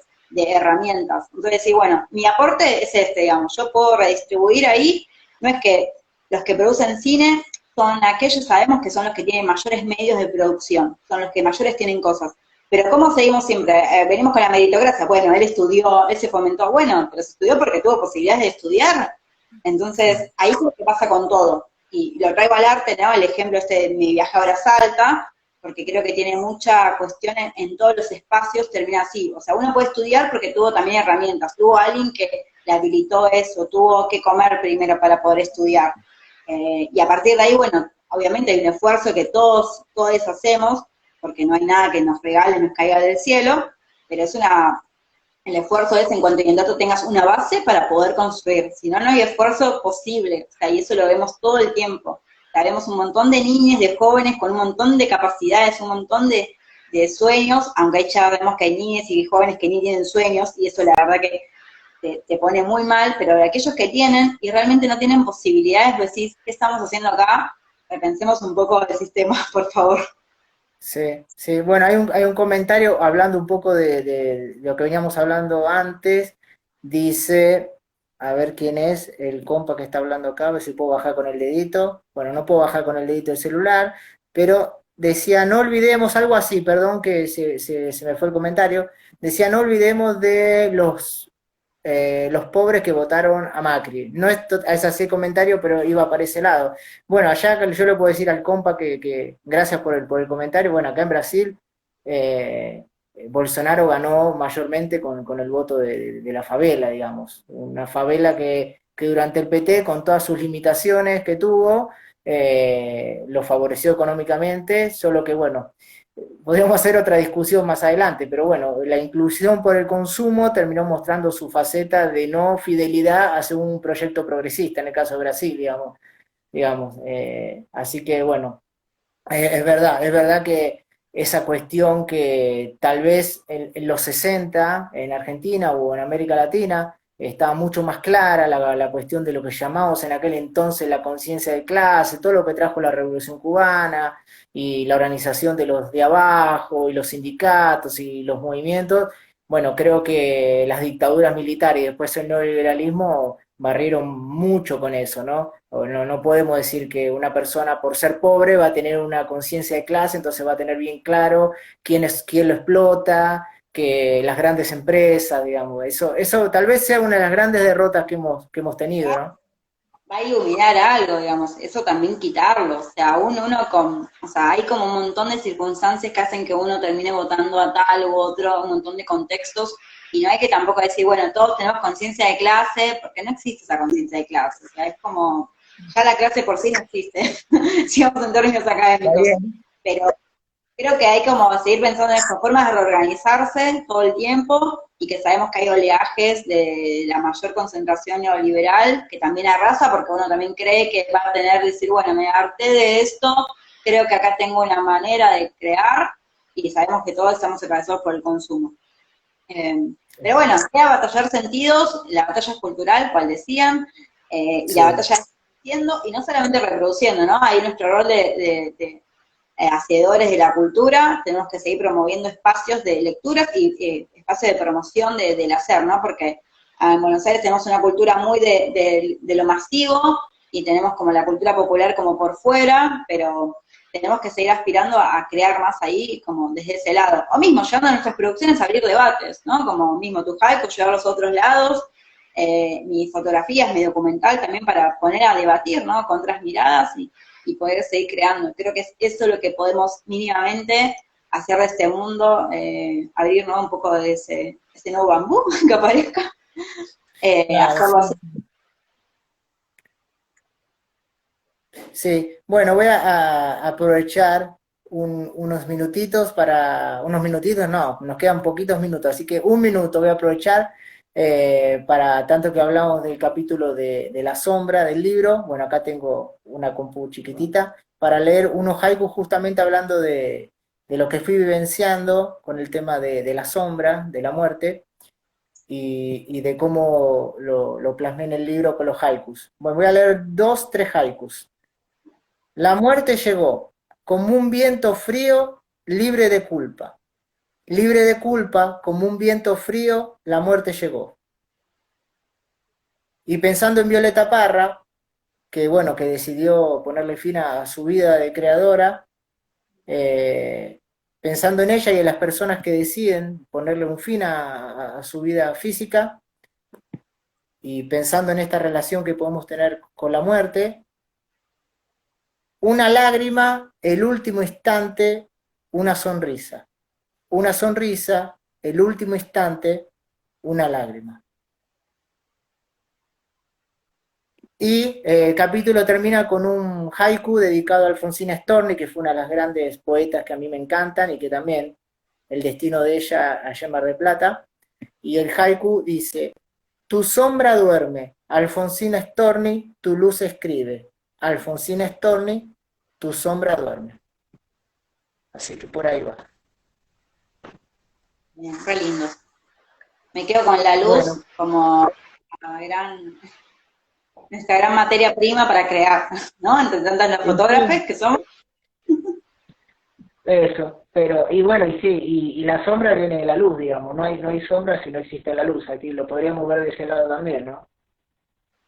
herramientas. Entonces decir, bueno, mi aporte es este, digamos, yo puedo redistribuir ahí, no es que los que producen cine son aquellos, sabemos que son los que tienen mayores medios de producción, son los que mayores tienen cosas. Pero ¿cómo seguimos siempre? Venimos con la meritocracia. Bueno, él estudió, él se fomentó. Bueno, pero se estudió porque tuvo posibilidades de estudiar. Sí, Entonces, ahí es lo que pasa con todo. Y lo traigo al arte, ¿no? El ejemplo de mi viaje ahora a Salta, porque creo que tiene mucha cuestión en todos los espacios, termina así. O sea, uno puede estudiar porque tuvo también herramientas. Tuvo alguien que le habilitó eso, tuvo que comer primero para poder estudiar. Y a partir de ahí, bueno, obviamente hay un esfuerzo que todos hacemos, porque no hay nada que nos regale, nos caiga del cielo, pero el esfuerzo es en cuanto en dato tengas una base para poder construir, si no, no hay esfuerzo posible, o sea, y eso lo vemos todo el tiempo. O sea, vemos un montón de niños, de jóvenes con un montón de capacidades, un montón de sueños, aunque ahí ya vemos que hay niños y jóvenes que ni tienen sueños, y eso la verdad que te pone muy mal, pero de aquellos que tienen y realmente no tienen posibilidades, decís, ¿qué estamos haciendo acá? Repensemos un poco el sistema, por favor. sí, sí. Bueno, hay un comentario hablando un poco de lo que veníamos hablando antes. Dice, a ver quién es el compa que está hablando acá, a ver si puedo bajar con el dedito. Bueno, no puedo bajar con el dedito del celular, pero decía, no olvidemos algo así, perdón que se me fue el comentario. Decía, no olvidemos de los pobres que votaron a Macri. No es así el comentario, pero iba para ese lado. Bueno, allá yo le puedo decir al compa que gracias por el comentario. Bueno, acá en Brasil, Bolsonaro ganó mayormente con el voto de la favela, digamos. Una favela que durante el PT, con todas sus limitaciones que tuvo, lo favoreció económicamente, solo que bueno, podríamos hacer otra discusión más adelante, pero bueno, la inclusión por el consumo terminó mostrando su faceta de no fidelidad hacia un proyecto progresista, en el caso de Brasil, así que bueno, es verdad que esa cuestión que tal vez en los 60 en Argentina o en América Latina estaba mucho más clara la cuestión de lo que llamamos en aquel entonces la conciencia de clase, todo lo que trajo la Revolución Cubana y la organización de los de abajo y los sindicatos y los movimientos. Bueno, creo que las dictaduras militares y después el neoliberalismo barrieron mucho con eso, ¿no? No podemos decir que una persona por ser pobre va a tener una conciencia de clase, entonces va a tener bien claro quién lo explota, que las grandes empresas, digamos, eso tal vez sea una de las grandes derrotas que hemos tenido, ¿no? Va a iluminar algo, digamos, eso también quitarlo, o sea, o sea, hay como un montón de circunstancias que hacen que uno termine votando a tal u otro, un montón de contextos, y no hay que tampoco decir, bueno, todos tenemos conciencia de clase, porque no existe esa conciencia de clase, o sea, es como, ya la clase por sí no existe, si vamos en términos Está académicos, bien. pero creo que hay como seguir pensando en estas formas de reorganizarse todo el tiempo y que sabemos que hay oleajes de la mayor concentración neoliberal que también arrasa porque uno también cree que va a tener que decir, bueno, me harté de esto, creo que acá tengo una manera de crear y sabemos que todos estamos atravesados por el consumo. Pero bueno, queda batallar sentidos, la batalla es cultural, cual decían, y la Sí, batalla es haciendo y no solamente reproduciendo, ¿no? Ahí nuestro rol de hacedores de la cultura, tenemos que seguir promoviendo espacios de lecturas y espacios de promoción del hacer, ¿no? Porque en Buenos Aires tenemos una cultura muy de lo masivo y tenemos como la cultura popular como por fuera, pero tenemos que seguir aspirando a crear más ahí, como desde ese lado. O mismo, llevando a nuestras producciones a abrir debates, ¿no? Como mismo tu haiku, llevarlos a otros lados, mis fotografías, mi documental también para poner a debatir, ¿no? Con otras miradas y poder seguir creando. Creo que es eso lo que podemos mínimamente hacer de este mundo, abrir, ¿no? Un poco de ese nuevo bambú que aparezca, Claro, hacerlo así. sí. Sí, bueno, voy a aprovechar unos minutitos unos minutitos, no, nos quedan poquitos minutos, así que un minuto voy a aprovechar para tanto que hablamos del capítulo de la sombra del libro. Bueno, acá tengo una compu chiquitita para leer unos haikus justamente hablando de lo que fui vivenciando con el tema de la sombra, de la muerte y de cómo lo plasmé en el libro con los haikus. Bueno, voy a leer dos, tres haikus. La muerte llegó, como un viento frío, libre de culpa. Libre de culpa, como un viento frío, la muerte llegó. Y pensando en Violeta Parra, que bueno, que decidió ponerle fin a su vida de creadora, pensando en ella y en las personas que deciden ponerle un fin a su vida física, y pensando en esta relación que podemos tener con la muerte, una lágrima, el último instante, una sonrisa. Una sonrisa, el último instante, una lágrima. Y el capítulo termina con un haiku dedicado a Alfonsina Storni, que fue una de las grandes poetas que a mí me encantan y que también el destino de ella allá en Mar del Plata. Y el haiku dice: tu sombra duerme, Alfonsina Storni, tu luz escribe. Alfonsina Storni, tu sombra duerme. Así que por ahí va. Bien, re lindo. Me quedo con la Bueno, luz como la gran, nuestra gran materia prima para crear, ¿no? Entre tantas los en fotógrafos fin, que somos. eso, pero, y bueno, y sí, y la sombra viene de la luz, digamos, no hay sombra si no existe la luz, aquí lo podríamos ver de ese lado también, ¿no?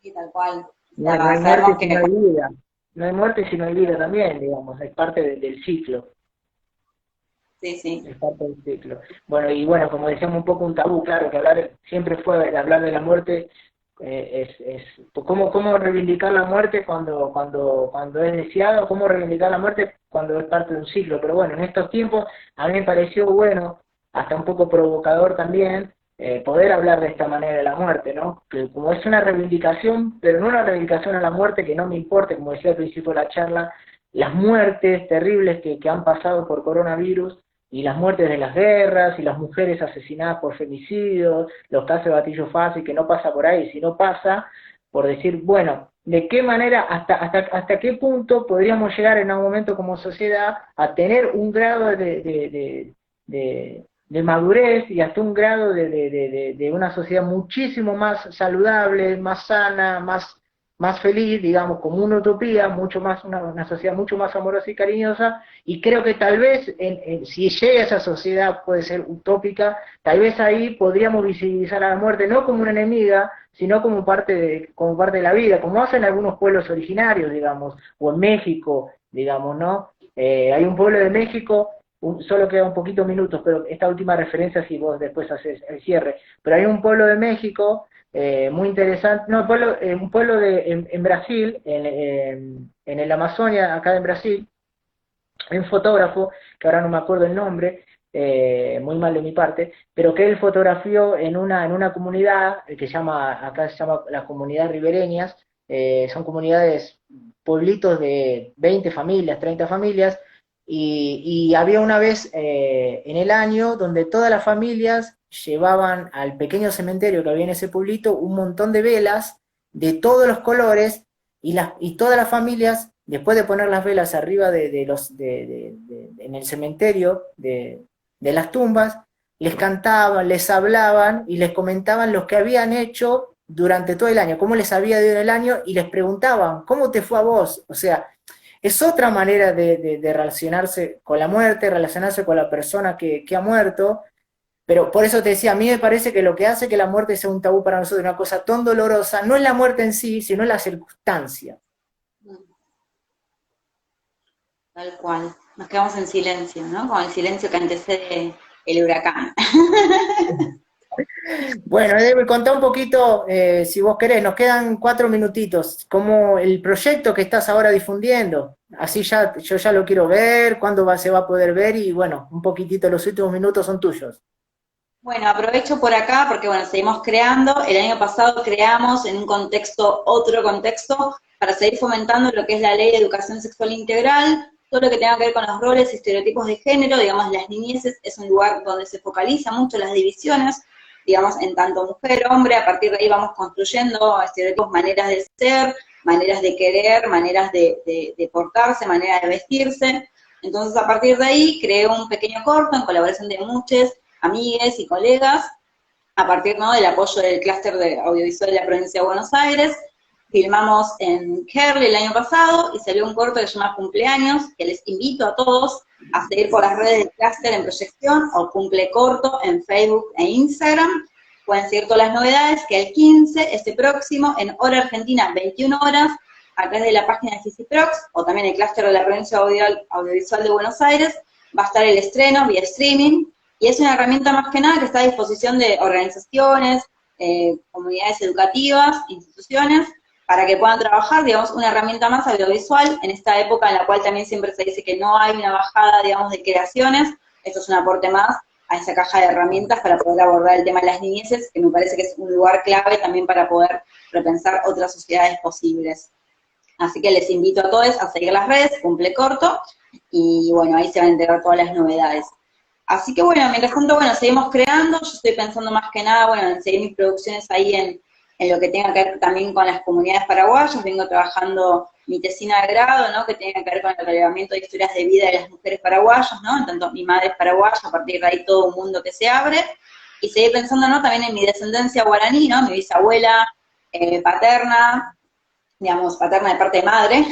Y tal cual. O No sea, hay muerte sabemos si que no hay vida, no hay muerte si no hay vida también, digamos, es parte del ciclo, sí, sí. es parte del ciclo. Bueno, y bueno, como decíamos un poco un tabú, claro, que hablar, siempre fue hablar de la muerte, cómo reivindicar la muerte cuando es deseado, cómo reivindicar la muerte cuando es parte de un ciclo. Pero bueno, en estos tiempos a mí me pareció bueno, hasta un poco provocador también, poder hablar de esta manera de la muerte, ¿no? Que como es una reivindicación, pero no una reivindicación a la muerte que no me importe, como decía al principio de la charla, las muertes terribles que han pasado por coronavirus, y las muertes de las guerras, y las mujeres asesinadas por femicidios, los casos de Batillo Fácil, que no pasa por ahí, sino pasa por decir, bueno, ¿de qué manera, hasta qué punto podríamos llegar en algún momento como sociedad a tener un grado de madurez y hasta un grado de una sociedad muchísimo más saludable, más sana, más feliz, digamos, como una utopía, mucho más, una sociedad mucho más amorosa y cariñosa, y creo que tal vez, si llega a esa sociedad, puede ser utópica, tal vez ahí podríamos visibilizar a la muerte no como una enemiga, sino como parte de la vida, como hacen algunos pueblos originarios, digamos, o en México, digamos, ¿no? Hay un pueblo de México, solo queda un poquito minutos, pero esta última referencia si vos después haces el cierre, pero hay un pueblo de México muy interesante, no, un pueblo en Brasil, en el Amazonia, acá en Brasil, hay un fotógrafo, que ahora no me acuerdo el nombre, muy mal de mi parte, pero que él fotografió en una comunidad que acá se llama las comunidades ribereñas, son comunidades, pueblitos de 20 familias, 30 familias, y había una vez en el año donde todas las familias llevaban al pequeño cementerio que había en ese pueblito un montón de velas de todos los colores y todas las familias, después de poner las velas arriba en el cementerio de las tumbas, les cantaban, les hablaban y les comentaban lo que habían hecho durante todo el año, cómo les había ido en el año y les preguntaban, ¿cómo te fue a vos? O sea, es otra manera de relacionarse con la muerte, relacionarse con la persona que ha muerto, pero por eso te decía, a mí me parece que lo que hace que la muerte sea un tabú para nosotros, una cosa tan dolorosa, no es la muerte en sí, sino la circunstancia. Tal cual. Nos quedamos en silencio, ¿no? Con el silencio que antecede el huracán. Bueno, Debe, contá un poquito, si vos querés, nos quedan 4 minutitos, como el proyecto que estás ahora difundiendo, así ya, yo ya lo quiero ver, se va a poder ver y bueno, un poquitito, los últimos minutos son tuyos. Bueno, aprovecho por acá porque, bueno, seguimos creando. El año pasado creamos en un contexto, otro contexto, para seguir fomentando lo que es la ley de educación sexual integral, todo lo que tenga que ver con los roles y estereotipos de género, digamos, las niñeces es un lugar donde se focaliza mucho las divisiones, digamos, en tanto mujer, hombre, a partir de ahí vamos construyendo estereotipos, maneras de ser, maneras de querer, maneras de portarse, maneras de vestirse. Entonces, a partir de ahí, creé un pequeño corto en colaboración de muchos amigues y colegas, a partir, ¿no?, del apoyo del clúster de audiovisual de la provincia de Buenos Aires. Filmamos en Kerly el año pasado y salió un corto que se llama Cumpleaños, que les invito a todos a seguir por las redes del clúster en proyección o Cumple Corto en Facebook e Instagram. Pueden seguir todas las novedades, que el 15, este próximo, en hora argentina, 21 horas, a través de la página de Fisiprox, o también el clúster de la provincia audiovisual de Buenos Aires, va a estar el estreno vía streaming, y es una herramienta más que nada que está a disposición de organizaciones, comunidades educativas, instituciones, para que puedan trabajar, digamos, una herramienta más audiovisual en esta época en la cual también siempre se dice que no hay una bajada, digamos, de creaciones. Esto es un aporte más a esa caja de herramientas para poder abordar el tema de las niñeces, que me parece que es un lugar clave también para poder repensar otras sociedades posibles. Así que les invito a todos a seguir las redes, Cumple Corto, y bueno, ahí se van a enterar todas las novedades. Así que bueno, mientras tanto, bueno, seguimos creando, yo estoy pensando más que nada, bueno, en seguir mis producciones ahí en lo que tenga que ver también con las comunidades paraguayas, vengo trabajando mi tesina de grado, ¿no?, que tenga que ver con el relevamiento de historias de vida de las mujeres paraguayas, ¿no?, en tanto mi madre es paraguaya, a partir de ahí todo un mundo que se abre, y seguir pensando, ¿no?, también en mi descendencia guaraní, ¿no?, mi bisabuela paterna, digamos, paterna de parte de madre,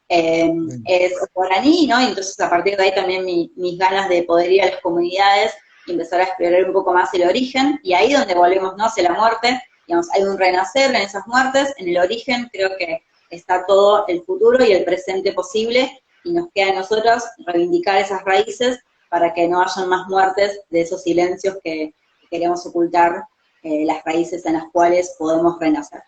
es guaraní, ¿no? Y entonces a partir de ahí también mis ganas de poder ir a las comunidades y empezar a explorar un poco más el origen, y ahí donde volvemos, ¿no?, hacia la muerte, digamos, hay un renacer en esas muertes, en el origen creo que está todo el futuro y el presente posible, y nos queda a nosotros reivindicar esas raíces para que no hayan más muertes de esos silencios que queremos ocultar, las raíces en las cuales podemos renacer.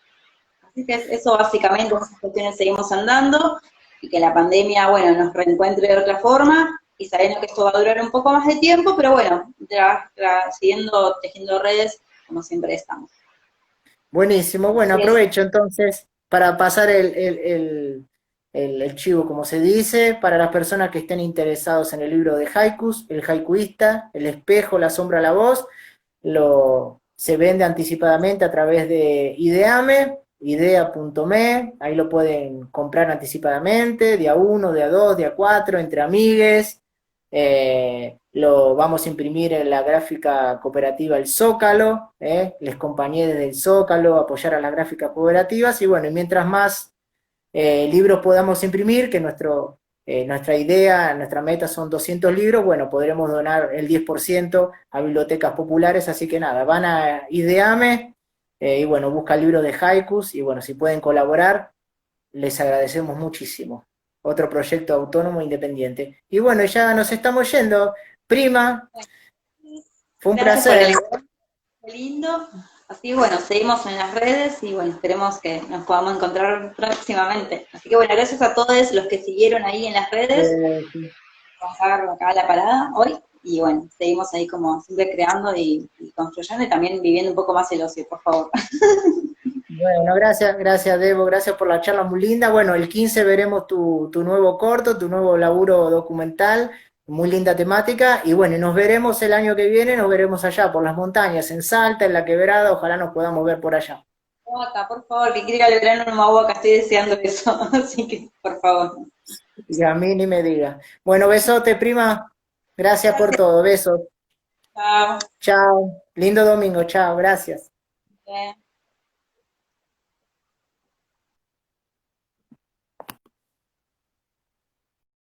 Así que eso básicamente, esas cuestiones seguimos andando, y que la pandemia, bueno, nos reencuentre de otra forma, y sabiendo que esto va a durar un poco más de tiempo, pero bueno, siguiendo tejiendo redes, como siempre estamos. Buenísimo, bueno, Así es. aprovecho entonces para pasar el chivo, como se dice, para las personas que estén interesados en el libro de haikus, El haikuista, El espejo, la sombra, la voz, se vende anticipadamente a través de Ideame, idea.me, ahí lo pueden comprar anticipadamente, día 1, día 2, día 4, entre amigues. Lo vamos a imprimir en la gráfica cooperativa El Zócalo, les acompañé desde el Zócalo a apoyar a las gráficas cooperativas, y bueno, y mientras más libros podamos imprimir, que nuestra idea, nuestra meta son 200 libros, bueno, podremos donar el 10% a bibliotecas populares, así que nada, van a Ideame, y bueno, buscan libros de haikus, y bueno, si pueden colaborar, les agradecemos muchísimo. Otro proyecto autónomo independiente. Y bueno, ya nos estamos yendo. Prima, fue un Gracias por el placer. encuentro, qué lindo. Así bueno, seguimos en las redes y bueno, esperemos que nos podamos encontrar próximamente. Así que bueno, gracias a todos los que siguieron ahí en las redes, Sí. bajar acá la parada hoy. Y bueno, seguimos ahí como siempre creando y construyendo, y también viviendo un poco más el ocio, por favor. Bueno, gracias Debo, gracias por la charla muy linda. Bueno, el 15 veremos tu nuevo corto, tu nuevo laburo documental, muy linda temática. Y bueno, y nos veremos el año que viene, nos veremos allá por las montañas, en Salta, en La Quebrada, ojalá nos podamos ver por allá. Huaca, por favor, que quiera ir al verano en Huaca, estoy deseando eso. Así que, por favor. Y a mí ni me diga. Bueno, besote, prima. Gracias por Gracias, todo, besos. chao. Chao. Lindo domingo, chao, gracias. Bien.